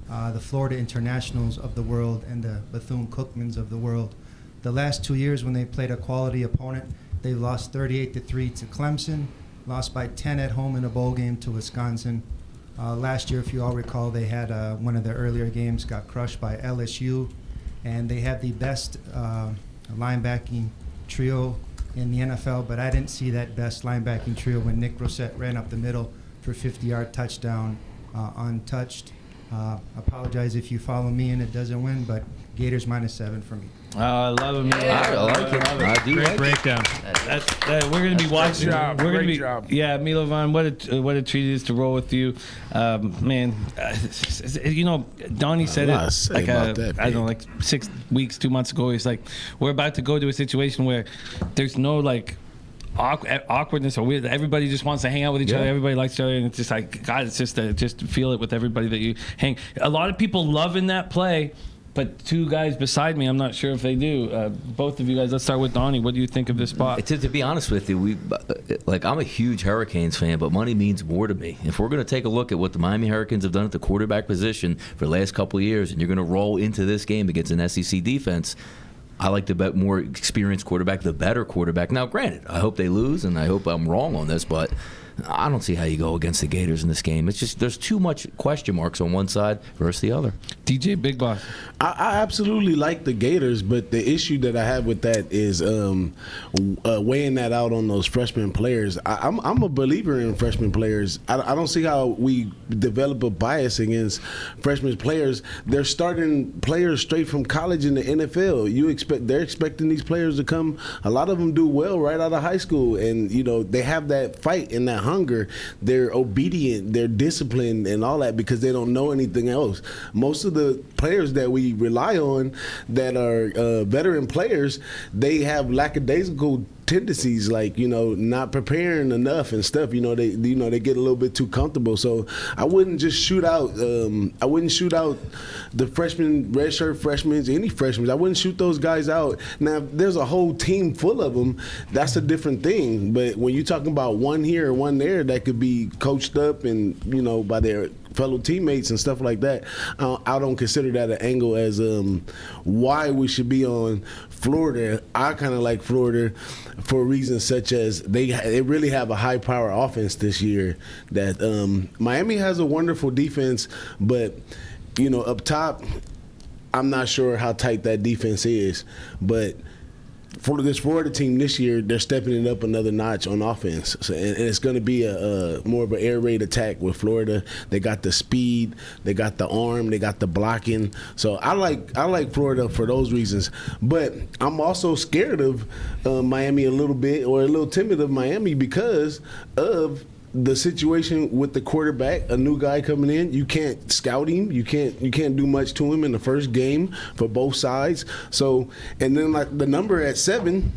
the Florida Internationals of the world, and the Bethune-Cookmans of the world. The last 2 years when they played a quality opponent, they lost 38-3 to Clemson, lost by 10 at home in a bowl game to Wisconsin. Last year, if you all recall, they had one of their earlier games got crushed by LSU, and they have the best linebacking trio in the NFL, but I didn't see that best linebacking trio when Nick Brissett ran up the middle for a 50-yard touchdown untouched. Apologize if you follow me and it doesn't win, but Gators -7 for me. Oh, I love him. I like it. I do Great like it. breakdown. We're going to be watching. job. We're Great be, job. Yeah, Milovan, what a treat it is to roll with you, man. Donnie said lot to it say like about that, I don't know, like 6 weeks, 2 months ago. He's like, we're about to go to a situation where there's no like awkwardness or weird. Everybody just wants to hang out with each other. Everybody likes each other, and it's just like God. It's just feel it with everybody that you hang. A lot of people love in that play. But 2 guys beside me, I'm not sure if they do. Both of you guys, let's start with Donnie. What do you think of this spot? To be honest with you, I'm a huge Hurricanes fan, but money means more to me. If we're going to take a look at what the Miami Hurricanes have done at the quarterback position for the last couple of years, and you're going to roll into this game against an SEC defense, I like the more experienced quarterback, the better quarterback. Now, granted, I hope they lose, and I hope I'm wrong on this, but I don't see how you go against the Gators in this game. It's just there's too much question marks on one side versus the other. DJ Big Boss. I absolutely like the Gators, but the issue that I have with that is weighing that out on those freshman players. I'm a believer in freshman players. I don't see how we develop a bias against freshman players. They're starting players straight from college in the NFL. They're expecting these players to come. A lot of them do well right out of high school, and they have that fight and that hunger. They're obedient, they're disciplined, and all that because they don't know anything else. Most of the players that we rely on that are veteran players, they have lackadaisical tendencies, like not preparing enough and stuff. They get a little bit too comfortable. So I wouldn't just shoot out. I wouldn't shoot out the freshmen, redshirt freshmen, any freshmen. I wouldn't shoot those guys out. Now, if there's a whole team full of them, that's a different thing. But when you're talking about one here or one there, that could be coached up and by their fellow teammates and stuff like that. I don't consider that an angle as why we should be on Florida. I kind of like Florida for reasons such as they really have a high power offense this year. That Miami has a wonderful defense, but up top, I'm not sure how tight that defense is. But for this Florida team this year, they're stepping it up another notch on offense. So, and it's going to be a more of an air raid attack with Florida. They got the speed, they got the arm, they got the blocking. So I like Florida for those reasons. But I'm also scared of Miami a little bit, or a little timid of Miami because of the situation with the quarterback, a new guy coming in. You can't scout him. You can't do much to him in the first game for both sides. So, and then like the number at 7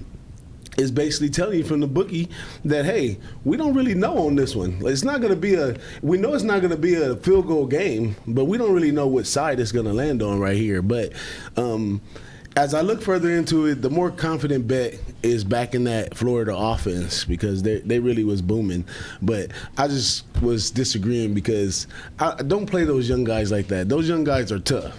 is basically telling you from the bookie that, hey, we don't really know on this one. It's not going to be we know it's not going to be a field goal game, but we don't really know what side it's going to land on right here. But as I look further into it, the more confident bet is back in that Florida offense because they really was booming. But I just was disagreeing because I don't play those young guys like that. Those young guys are tough.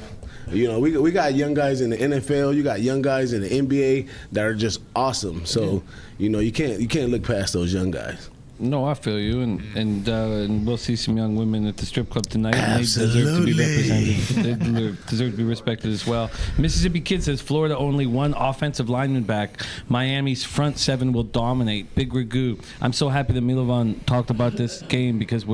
We got young guys in the NFL. You got young guys in the NBA that are just awesome. So, you can't look past those young guys. No, I feel you, and we'll see some young women at the strip club tonight. Absolutely. And they deserve to be represented. They deserve to be respected as well. Mississippi Kid says Florida only 1 offensive lineman back. Miami's front 7 will dominate. Big Ragoo. I'm so happy that Milovan talked about this game because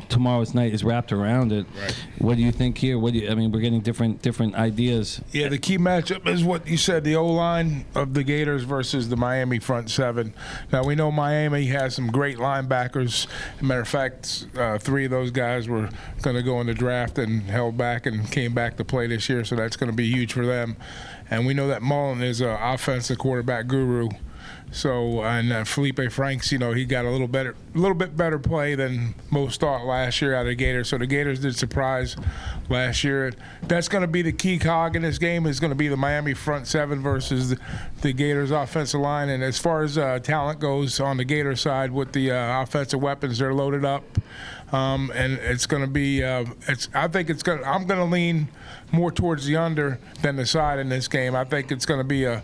tomorrow's night is wrapped around it. Right. What do you think here? We're getting different ideas. Yeah, the key matchup is what you said, the O-line of the Gators versus the Miami front 7. Now, we know Miami has some great linebackers. As a matter of fact, 3 of those guys were going to go in the draft and held back and came back to play this year, so that's going to be huge for them. And we know that Mullen is an offensive quarterback guru. So, and Felipe Franks, he got a little bit better play than most thought last year out of the Gators. So the Gators did surprise last year. That's going to be the key cog in this game. Is going to be the Miami front 7 versus the Gators offensive line. And as far as talent goes on the Gator side, with the offensive weapons, they're loaded up. And it's going to be. I'm going to lean more towards the under than the side in this game. I think it's going to be a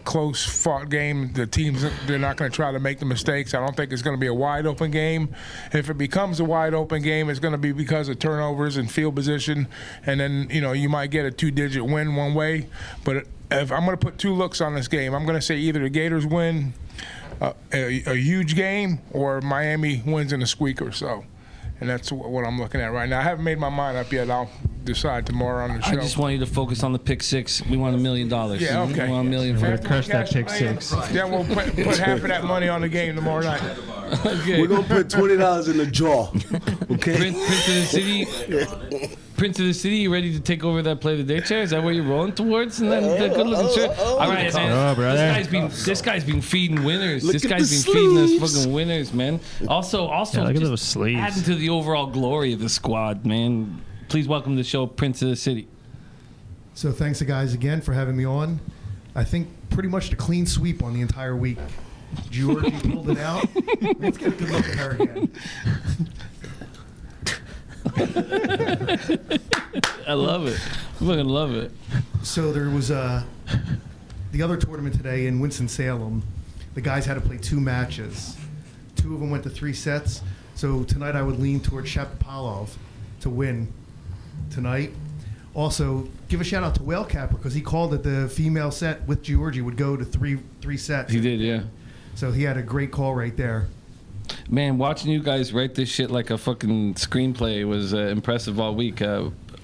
close fought game. The teams, they're not going to try to make the mistakes. I don't think it's going to be a wide open game. If it becomes a wide open game, it's going to be because of turnovers and field position, and then you might get a 2-digit win one way. But if I'm going to put 2 looks on this game, I'm going to say either the Gators win a huge game or Miami wins in a squeaker. So. and that's what I'm looking at right now. I haven't made my mind up yet. I'll decide tomorrow on the show. I just want you to focus on the pick six. We want $1 million. Yeah, okay. We want $1 million. We're gonna crush that pick six. Yeah, we'll put half of that money on the game tomorrow night. Okay. We're gonna put $20 in the jaw. Okay. Prince of the City. Prince of the City, you ready to take over that play of the day chair? Is that where you're rolling towards? And then the good looking shirt. All right, man. Brother. This guy's been feeding winners. Look This at guy's the been feeding us sleeves. fucking winners, man. Also, Yeah, look at just those sleeves. adding to the overall glory of the squad, man. Please welcome to the show, Prince of the City. So thanks, guys, again for having me on. I think pretty much the clean sweep on the entire week. Georgie pulled it out. Let's get a good look at her again. I love it. I fucking love it. So there was the other tournament today in Winston-Salem. The guys had to play 2 matches. 2 of them went to 3 sets. So tonight I would lean towards Shapovalov to win tonight. Also, give a shout out to Whale Capper because he called that the female set with Georgie would go to three sets. He did, yeah. So he had a great call right there. Man, watching you guys write this shit like a fucking screenplay was impressive all week.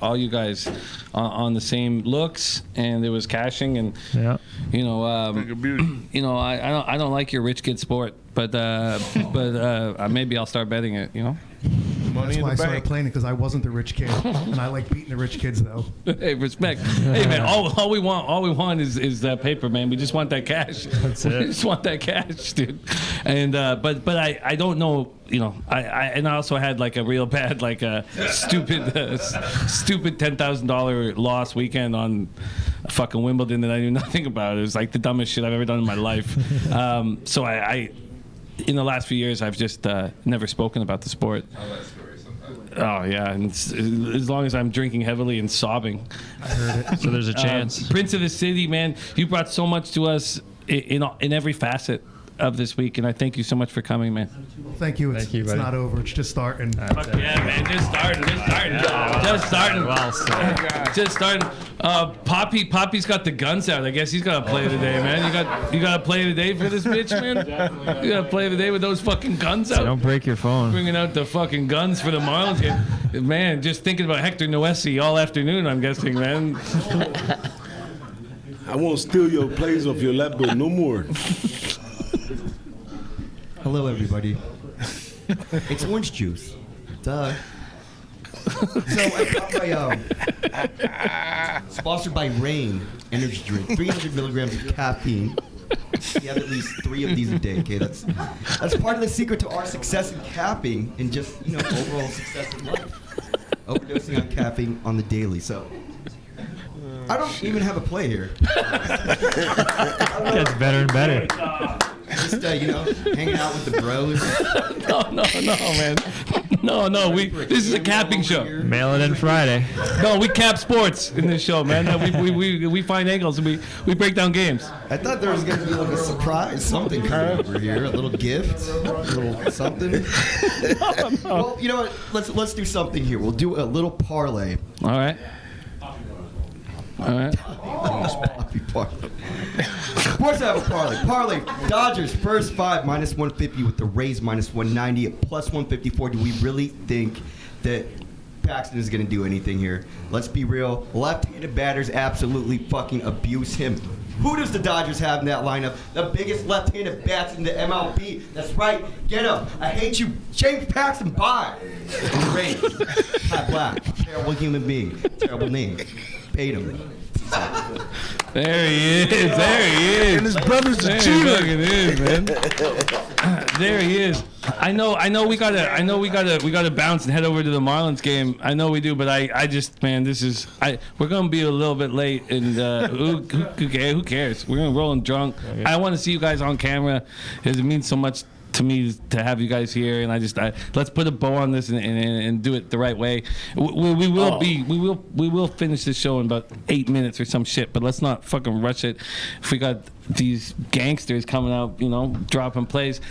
All you guys on the same looks, and there was cashing, and Yeah. you know, beauty. you know, I don't like your rich kid sport, but maybe I'll start betting it. You know. Money That's in why I the started bank. playing it because I wasn't the rich kid, and I like beating the rich kids though. Hey, respect. Hey, man, all we want is that paper, man. We just want that cash. That's We it. just want that cash, dude. And but I don't know, you know. I also had like a real bad like a stupid $10,000 loss weekend on fucking Wimbledon that I knew nothing about. It was like the dumbest shit I've ever done in my life. So I in the last few years I've just never spoken about the sport. Oh yeah, and as long as I'm drinking heavily and sobbing. So there's a chance. Prince of the City, man, you brought so much to us in every facet of this week, and I thank you so much for coming, man. Thank you. Thank you, It's buddy. not over. It's just starting. Fuck yeah, man, just starting. Well said. Just starting. Poppy's got the guns out. I guess he's got to play today, man. You got to play today for this bitch, man. You got to play today with those fucking guns out. Don't break your phone. Bringing out the fucking guns for the Marlins game. Man, just thinking about Hector Noesi all afternoon, I'm guessing, man. I won't steal your plays off your laptop no more. Hello, everybody. It's orange juice. Duh. So I got my sponsored by Rain energy drink, 300 milligrams of caffeine. You have at least 3 of these a day. Okay, that's part of the secret to our success in capping and just overall success in life. Overdosing on caffeine on the daily. So I don't even have a play here. Gets better and better. Just hanging out with the bros. No, man. No. This is a capping show. Mail it in Friday. No, we cap sports in this show, man. We find angles and we break down games. I thought there was going to be like a surprise, something coming over here, a little gift, a little something. Well, you know what? Let's do something here. We'll do a little parlay. All right. Of course I have a parlay. Parlay, Dodgers first 5 minus 150 with the Rays minus 190 at plus 154. Do we really think that Paxton is going to do anything here? Let's be real. Left-handed batters absolutely fucking abuse him. Who does the Dodgers have in that lineup? The biggest left-handed bats in the MLB. That's right. Get him. I hate you. James Paxton, bye. And the Rays. Pat Black. Terrible human being. Terrible name. Paid him. There he is. And his brother's a There he cheater. fucking is, man. There he is. I know we gotta bounce and head over to the Marlins game. I know we do, but I just, man, we're gonna be a little bit late, and who cares? We're gonna roll and drunk. I want to see you guys on camera because it means so much to me to have you guys here, and let's put a bow on this and do it the right way. We will finish this show in about 8 minutes or some shit, but let's not fucking rush it. If we got these gangsters coming out, dropping plays.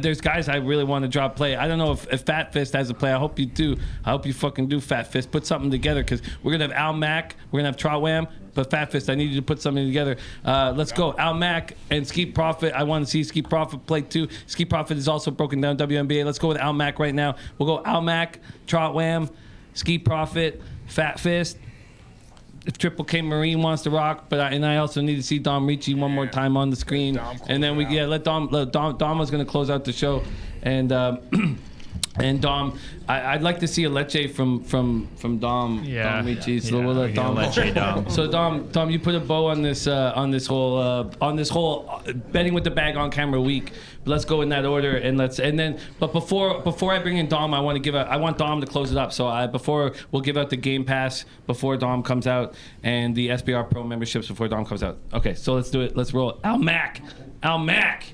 There's guys I really want to drop play. I don't know if Fat Fist has a play. I hope you do. I hope you fucking do, Fat Fist. Put something together because we're going to have Al Mack. We're going to have Trot Wham. But Fat Fist, I need you to put something together. Let's go. Al Mack and Ski Profit. I want to see Ski Profit play too. Ski Profit is also broken down WNBA. Let's go with Al Mack right now. We'll go Al Mack, Trot Wham, Ski Profit, Fat Fist. If Triple K Marine wants to rock, and I also need to see Dom Ricci one more time on the screen, and then let Dom was going to close out the show, and Dom, I'd like to see a leche from Dom. Yeah. Dom Ricci. So Yeah, we'll let Dom. leche Dom. So Dom, you put a bow on this whole betting with the bag on camera week. But let's go in that order, but before I bring in Dom, I want Dom to close it up. So before we'll give out the Game Pass before Dom comes out, and the SBR Pro memberships before Dom comes out. Okay, so let's do it. Let's roll. Al Mack.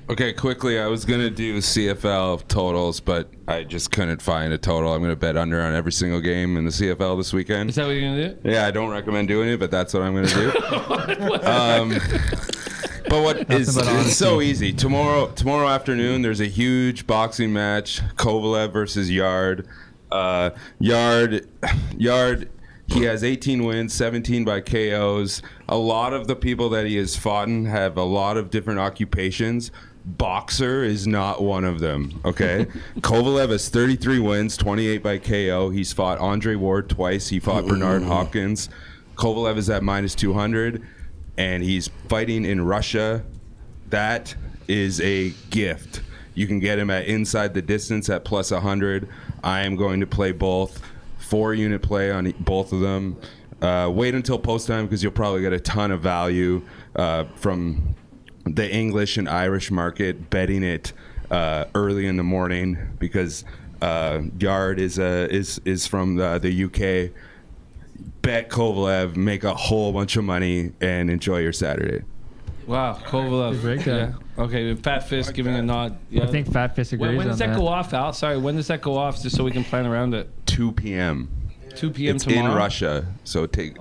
Okay, quickly, I was going to do CFL totals, but I just couldn't find a total. I'm going to bet under on every single game in the CFL this weekend. Is that what you're going to do? Yeah, I don't recommend doing it, but that's what I'm going to do. But it's so easy. Tomorrow afternoon, there's a huge boxing match, Kovalev versus Yard. Yard, he has 18 wins, 17 by KOs. A lot of the people that he has fought in have a lot of different occupations. Boxer is not one of them, okay? Kovalev has 33 wins, 28 by KO. He's fought Andre Ward twice. He fought Bernard Hopkins. Kovalev is at minus 200, and he's fighting in Russia. That is a gift. You can get him at inside the distance at plus 100. I am going to play both. 4-unit play on both of them. Wait until post time because you'll probably get a ton of value from the English and Irish market betting it early in the morning because Yard is from the UK. Bet Kovalev, make a whole bunch of money, and enjoy your Saturday. Wow, Kovalev. breakdown. Yeah. Okay, Fat Fist giving a nod. Yeah. I think Fat Fist agrees When does on that go off, Al? Sorry, when does that go off? Just so we can plan around it. 2 p.m. 2 p.m. It's tomorrow. in Russia, so 2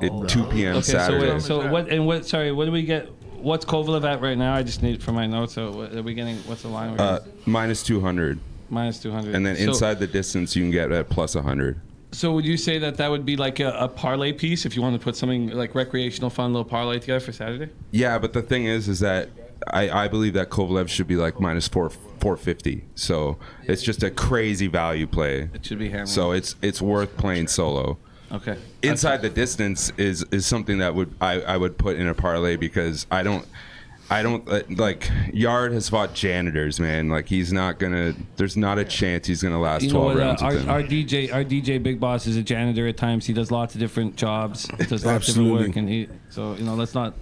p.m. Okay, Saturday. so what do we get? What's Kovalev at right now? I just need it for my notes. So what are we getting? What's the line? Minus 200. Minus 200. And then inside the distance, you can get at plus 100. So would you say that would be like a parlay piece if you want to put something like recreational fun little parlay together for Saturday? Yeah, but the thing is that I believe that Kovalev should be like minus 450. So it's just a crazy value play. It should be hammered. So it's worth playing solo. Okay. Inside the distance is something that I would put in a parlay because I don't like Yard has fought janitors, man. Like he's not gonna. There's not a chance he's gonna last 12 rounds. Our with him. DJ Big Boss is a janitor at times. He does lots of different jobs. Does lots of different work, and let's not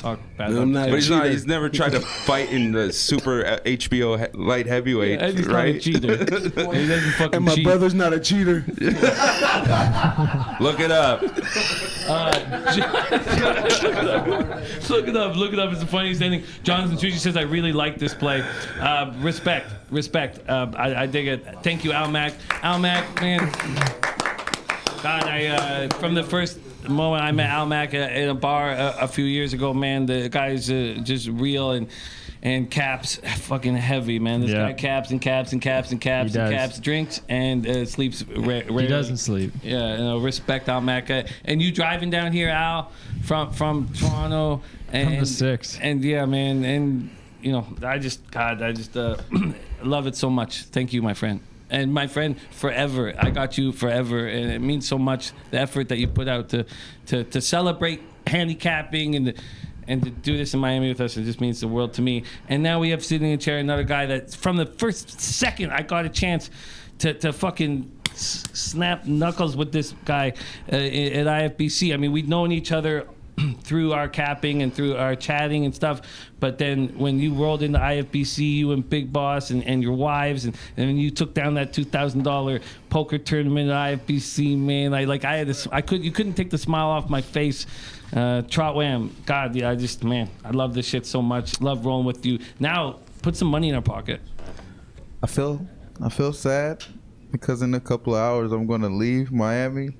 talk bad. But he's never tried to fight in the super HBO light heavyweight, yeah, he's right? not a cheater. He doesn't fucking And my cheat. brother's not a cheater. Look it up. Look it up. It's the funniest thing. Jonathan Tucci says, I really like this play. Respect. I dig it. Thank you, Al Mack. Al Mack, man. God, from the first moment I met Al Mack in a bar a few years ago, man, the guy's just real and caps fucking heavy, man. This guy caps, drinks and sleeps rarely. He doesn't sleep. Yeah, respect Al Mack. And you driving down here, Al, from Toronto. And, From the 6. And yeah, man, and I just love it so much. Thank you, my friend. And my friend, forever. I got you forever, and it means so much the effort that you put out to celebrate handicapping and to do this in Miami with us. It just means the world to me. And now we have sitting in a chair another guy that from the first second I got a chance to fucking snap knuckles with this guy at IFBC. I mean, we'd known each other through our capping and through our chatting and stuff, but then when you rolled into IFBC, you and Big Boss and your wives, and then you took down that $2,000 poker tournament at IFBC, man, you couldn't take the smile off my face. Trot Wham, God, yeah, I love this shit so much. Love rolling with you. Now, put some money in our pocket. I feel sad because in a couple of hours I'm going to leave Miami,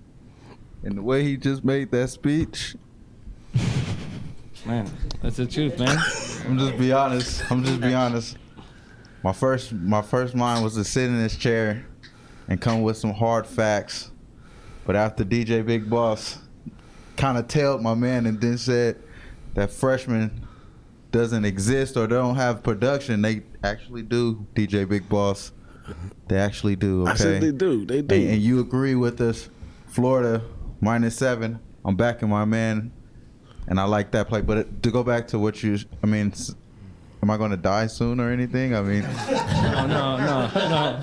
and the way he just made that speech. Man, that's the truth, man. I'm just be honest. My first mind was to sit in this chair and come with some hard facts. But after DJ Big Boss kind of tailed my man and then said that freshmen doesn't exist or they don't have production, they actually do, DJ Big Boss. They actually do, okay? I said they do. They do. And you agree with us. Florida, -7. I'm backing my man, and I like that play. But to go back to what am I going to die soon or anything? I mean, No.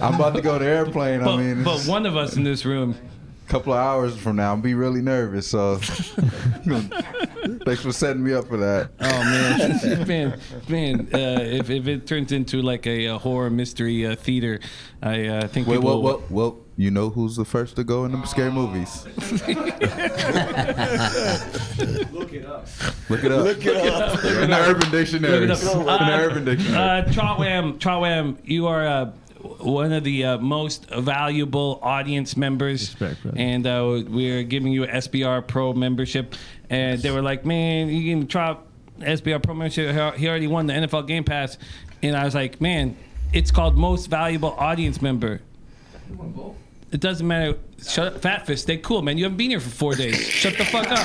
I'm about to go to airplane. But one of us in this room. A couple of hours from now, I'll be really nervous. So thanks for setting me up for that. Oh man, if it turns into like a horror mystery theater, I think people. Well, you know who's the first to go in the scary movies? Look it up. Look it up. In the Urban Dictionary. Trotwam, you are one of the most valuable audience members, and we're giving you an SBR Pro membership. And they were like, "Man, you can try SBR Pro membership. He already won the NFL Game Pass." And I was like, "Man, it's called Most Valuable Audience Member." It doesn't matter. Shut up, Fat Fist. Stay cool, man. You haven't been here for 4 days. Shut the fuck up.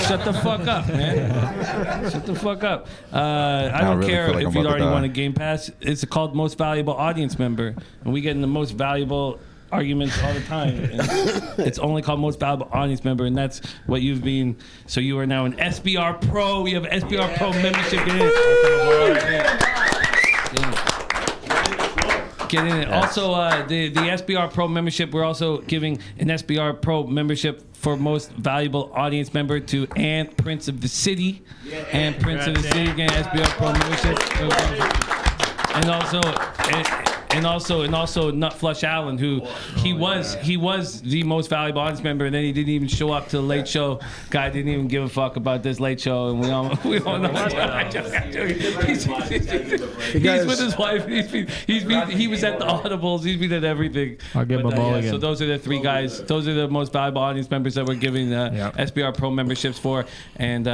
Shut the fuck up, man. Shut the fuck up. I don't really care feel like if I'm you about to already die. won a Game Pass. It's called Most Valuable Audience Member, and we get in the most valuable arguments all the time. And it's only called Most Valuable Audience Member, and that's what you've been. So you are now an SBR Pro. We have SBR Pro membership. Get in it. Also, the SBR Pro membership, we're also giving an SBR Pro membership for Most Valuable Audience Member to Ann Prince of the City. Ann Prince of the City, again, SBR Pro membership. And also Nut Flush Allen, who he was the most valuable audience member, and then he didn't even show up to the late show. Guy didn't even give a fuck about this late show, and we all know. He's with his wife. He was at the audibles. He's been at everything. I'll give him a ball again. So those are the three guys. Those are the most valuable audience members that we're giving SBR Pro memberships for, and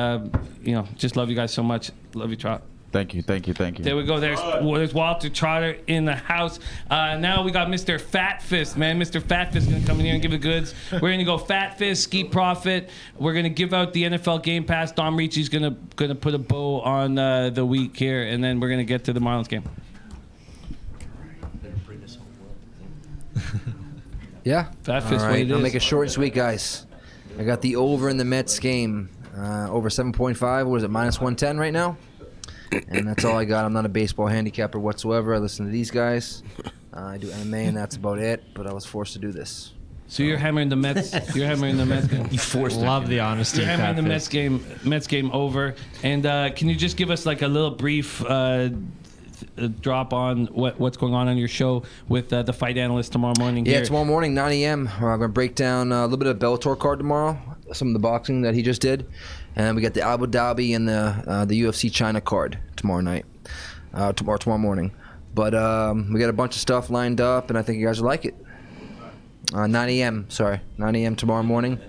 just love you guys so much. Love you, Trot. Thank you. There we go. There's Walter Trotter in the house. Now we got Mr. Fat Fist, man. Mr. Fat Fist is going to come in here and give the goods. We're going to go Fat Fist, Ski Profit. We're going to give out the NFL Game Pass. Dom Ricci's going to put a bow on the week here, and then we're going to get to the Marlins game. Yeah. Fat Fist, All what right. it I'll is. make it short and sweet, guys. I got the over in the Mets game. Over 7.5. What is it, -110 right now? And that's all I got. I'm not a baseball handicapper whatsoever. I listen to these guys. I do MMA, and that's about it. But I was forced to do this. So you're hammering the Mets. You're hammering the Mets game. You forced it. Love the honesty. You're hammering the Fat Fist. Mets game over. And can you just give us like a little brief drop on what's going on your show with the fight analyst tomorrow morning? Yeah, here? tomorrow morning, 9 a.m. We're going to break down a little bit of Bellator card tomorrow, some of the boxing that he just did. And we got the Abu Dhabi and the UFC China card tomorrow night, tomorrow morning. But we got a bunch of stuff lined up, and I think you guys will like it. 9 a.m. Sorry, 9 a.m. tomorrow morning.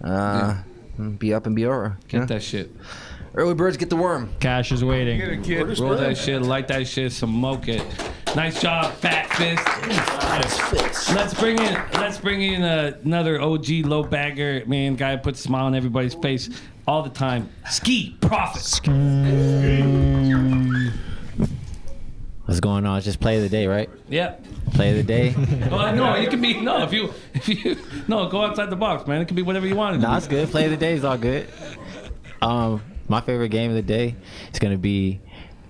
Be up and be over. Get that shit. Early birds get the worm. Cash is waiting. Get a kid. Roll that shit, light that shit, smoke it. Nice job, Fat Fist. Let's bring in another OG low bagger, man. Guy puts a smile on everybody's face all the time. Ski Profit. What's going on? It's just play of the day, right? Yep. Play of the day. No, it can be if you go outside the box, man. It can be whatever you want. Nah, it's good. Play of the day is all good. My favorite game of the day is gonna be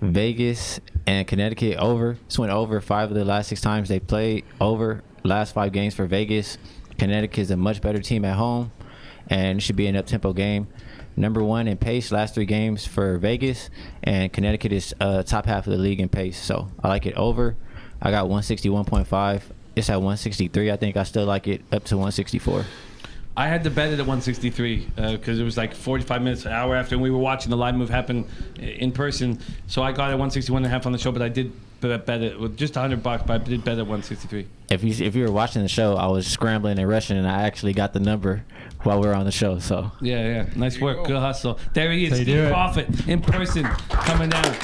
Vegas and Connecticut over. This went over 5 of the last 6 times they played. Over last 5 games for Vegas. Connecticut is a much better team at home, and it should be an up-tempo game. Number 1 in pace last 3 games for Vegas, and Connecticut is top half of the league in pace. So I like it over. I got 161.5. It's at 163. I think I still like it up to 164. I had to bet it at 163 because it was like 45 minutes, an hour after, and we were watching the live move happen in person. So I got it 161.5 on the show, but I did bet it with just $100, but I did bet at 163. If you were watching the show, I was scrambling and rushing, and I actually got the number while we were on the show. So Yeah. Nice work. Good hustle. There he is, How you Steve doing? Profit in person, coming down.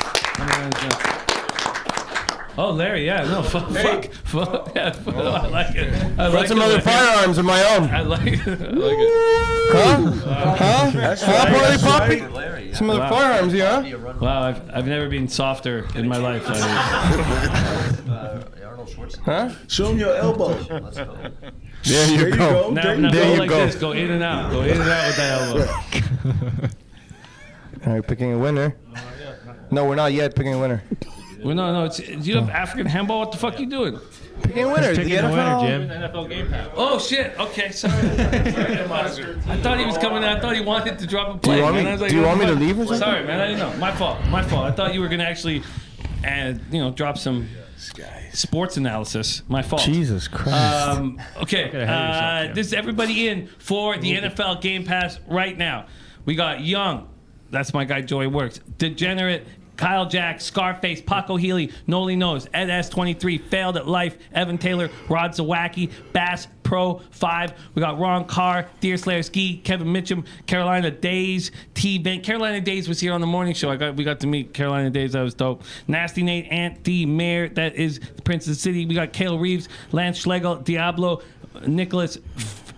Oh, Larry, yeah, no, fuck, yeah, I like it. I Brought like some it, other Larry. firearms of my own. I like it. Party Poppy? Some other firearms, yeah? Wow, I've never been softer in my life. Huh? Show him your elbow. There you go. Now There go you like go. this. Go in and out. Go in and out with that elbow. All right, picking a winner. No, we're not yet picking a winner. Well, no. Do you have African handball? What the fuck you doing? Picking a winner. Picking The a winner, NFL. Jim. NFL Game Pass. Oh shit. Okay, sorry. I thought he was coming. I thought he wanted to drop a play. you want man. me- I was like, do you oh, want me to fuck. leave or something? Sorry, man. I didn't know. My fault. I thought you were gonna actually, drop some sports analysis. My fault. Jesus Christ. Okay. Get ahead of yourself, Jim. This is everybody in for the NFL Game Pass right now. We got Young. That's my guy Joey Works. Degenerate. Kyle Jack, Scarface, Paco Healy, Noli Knows, Ed S23, Failed at Life, Evan Taylor, Rod Zawacki, Bass Pro 5. We got Ron Carr, Deerslayer Ski, Kevin Mitchum, Carolina Days, T Bank. Carolina Days was here on the morning show. We got to meet Carolina Days. That was dope. Nasty Nate, Ant D, Mayor. That is the Prince of the City. We got Cale Reeves, Lance Schlegel, Diablo, Nicholas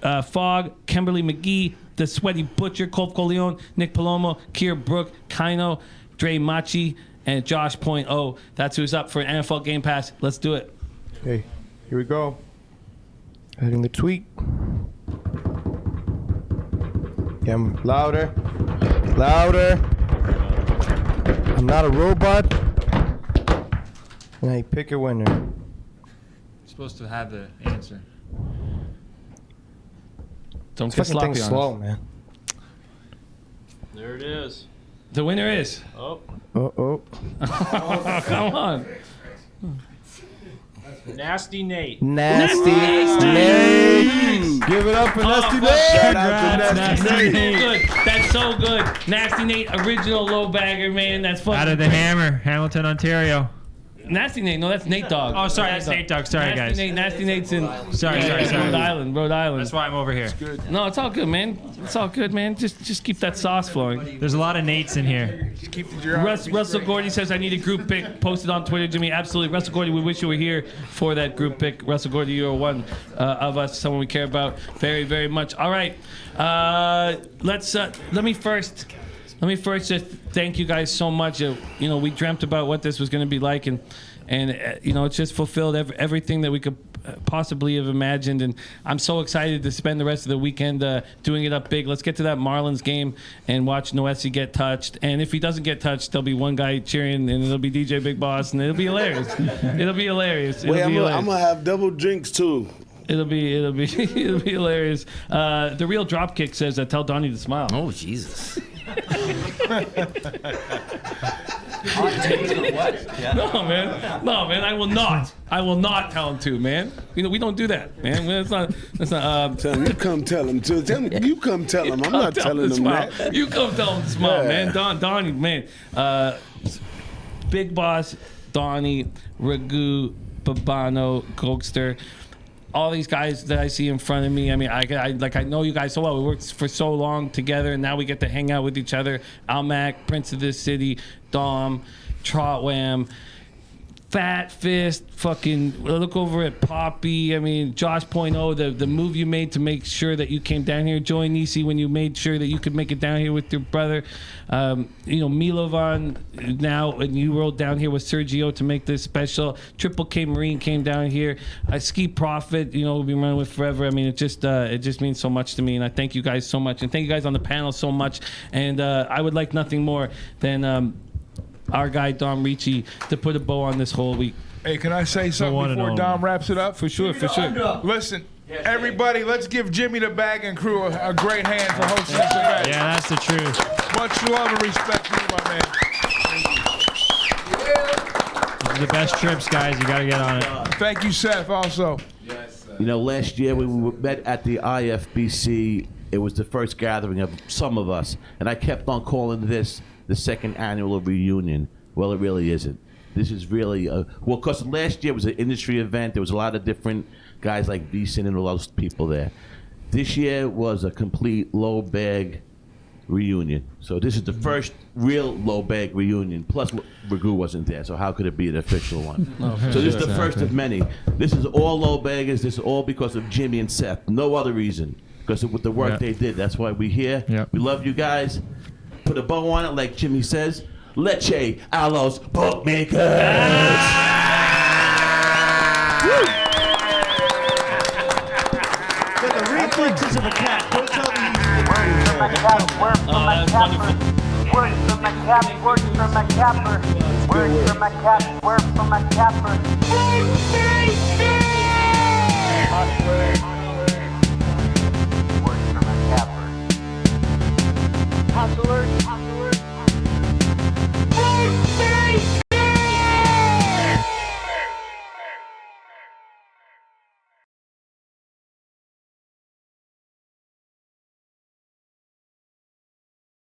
Fogg, Kimberly McGee, The Sweaty Butcher, Colt Coleon, Nick Palomo, Kier Brook, Kino, Dre Machi, and Josh Point O. That's who's up for an NFL Game Pass. Let's do it. Okay, here we go. Heading the tweet. Yeah, I'm louder. Louder. I'm not a robot. And I pick a winner. You're supposed to have the answer. Don't This get fucking sloppy thing's on slow, us. man. There it is. The winner is. Oh. Uh-oh. Come on. Nasty Nate. Nasty Nate. Give it up for Nasty Nate. Shout out to Nasty Nate. Good. That's so good. Nasty Nate, original low bagger, man. That's fucking Out of the great. Hammer, Hamilton, Ontario. Nasty Nate. No, that's Nate Dogg. Oh, sorry, that's Nate Dogg. Sorry, guys. Nasty Nate's in. Sorry. Rhode Island. That's why I'm over here. No, it's all good, man. It's all good, man. Just keep that sauce flowing. There's a lot of Nates in here. Russell Gordy says, I need a group pick posted on Twitter, Jimmy. Absolutely. Russell Gordy, we wish you were here for that group pick. Russell Gordy, you are one of us, someone we care about very, very much. All right. Let me first just thank you guys so much. We dreamt about what this was going to be like, and it's just fulfilled everything that we could possibly have imagined, and I'm so excited to spend the rest of the weekend doing it up big. Let's get to that Marlins game and watch Noesi get touched, and if he doesn't get touched, there'll be one guy cheering, and it'll be DJ Big Boss, and it'll be hilarious. It'll be hilarious. Wait, I'm gonna have double drinks too. It'll be hilarious. The real Dropkick says, "Tell Donnie to smile." Oh Jesus! No, man, I will not tell him to, man. We don't do that, man. That's not. Tell him, you come tell him to. Tell him, you come tell him. I'm not telling him smile. that. You come tell him to smile, Yeah. man. Donnie, man. Big Boss, Donnie, Ragoo, Babano, Gogster. All these guys that I see in front of me, I mean, I know you guys so well. We worked for so long together, and now we get to hang out with each other. Almac, Prince of this City, Dom, Trotwam, Fat Fist, fucking look over at Poppy. I mean, Josh Point O, the move you made to make sure that you came down here. Joy Nisi, when you made sure that you could make it down here with your brother. Milovan now, and you rolled down here with Sergio to make this special. Triple K Marine came down here. Ski Prophet, we've been running with forever. I mean, it just means so much to me, and I thank you guys so much, and thank you guys on the panel so much. And I would like nothing more than our guy Dom Ricci to put a bow on this whole week. Hey, can I say something before Dom wraps it up? For sure. Listen, everybody, let's give Jimmy the Bag and crew a great hand for hosting this event. Yeah, that's the truth. Much love and respect to you, my man. These are the best trips, guys. You got to get on it. Thank you, Seth, also. Last year when we met at the IFBC, it was the first gathering of some of us, and I kept on calling this the second annual reunion. Well, it really isn't. This is really well, because last year was an industry event. There was a lot of different guys like Beeson and all those people there. This year was a complete low bag reunion. So this is the first real low bag reunion. Plus, Ragoo wasn't there, so how could it be an official one? So this is the first of many. This is all low baggers. This is all because of Jimmy and Seth. No other reason. Because with the work they did, that's why we're here. We love you guys. Put a bow on it, like Jimmy says. Leche a los bookmakers. The reflexes of a cat. Don't tell me Words from a capper. Words from a cap. Words from a capper. Words from a cap. Words from a capper.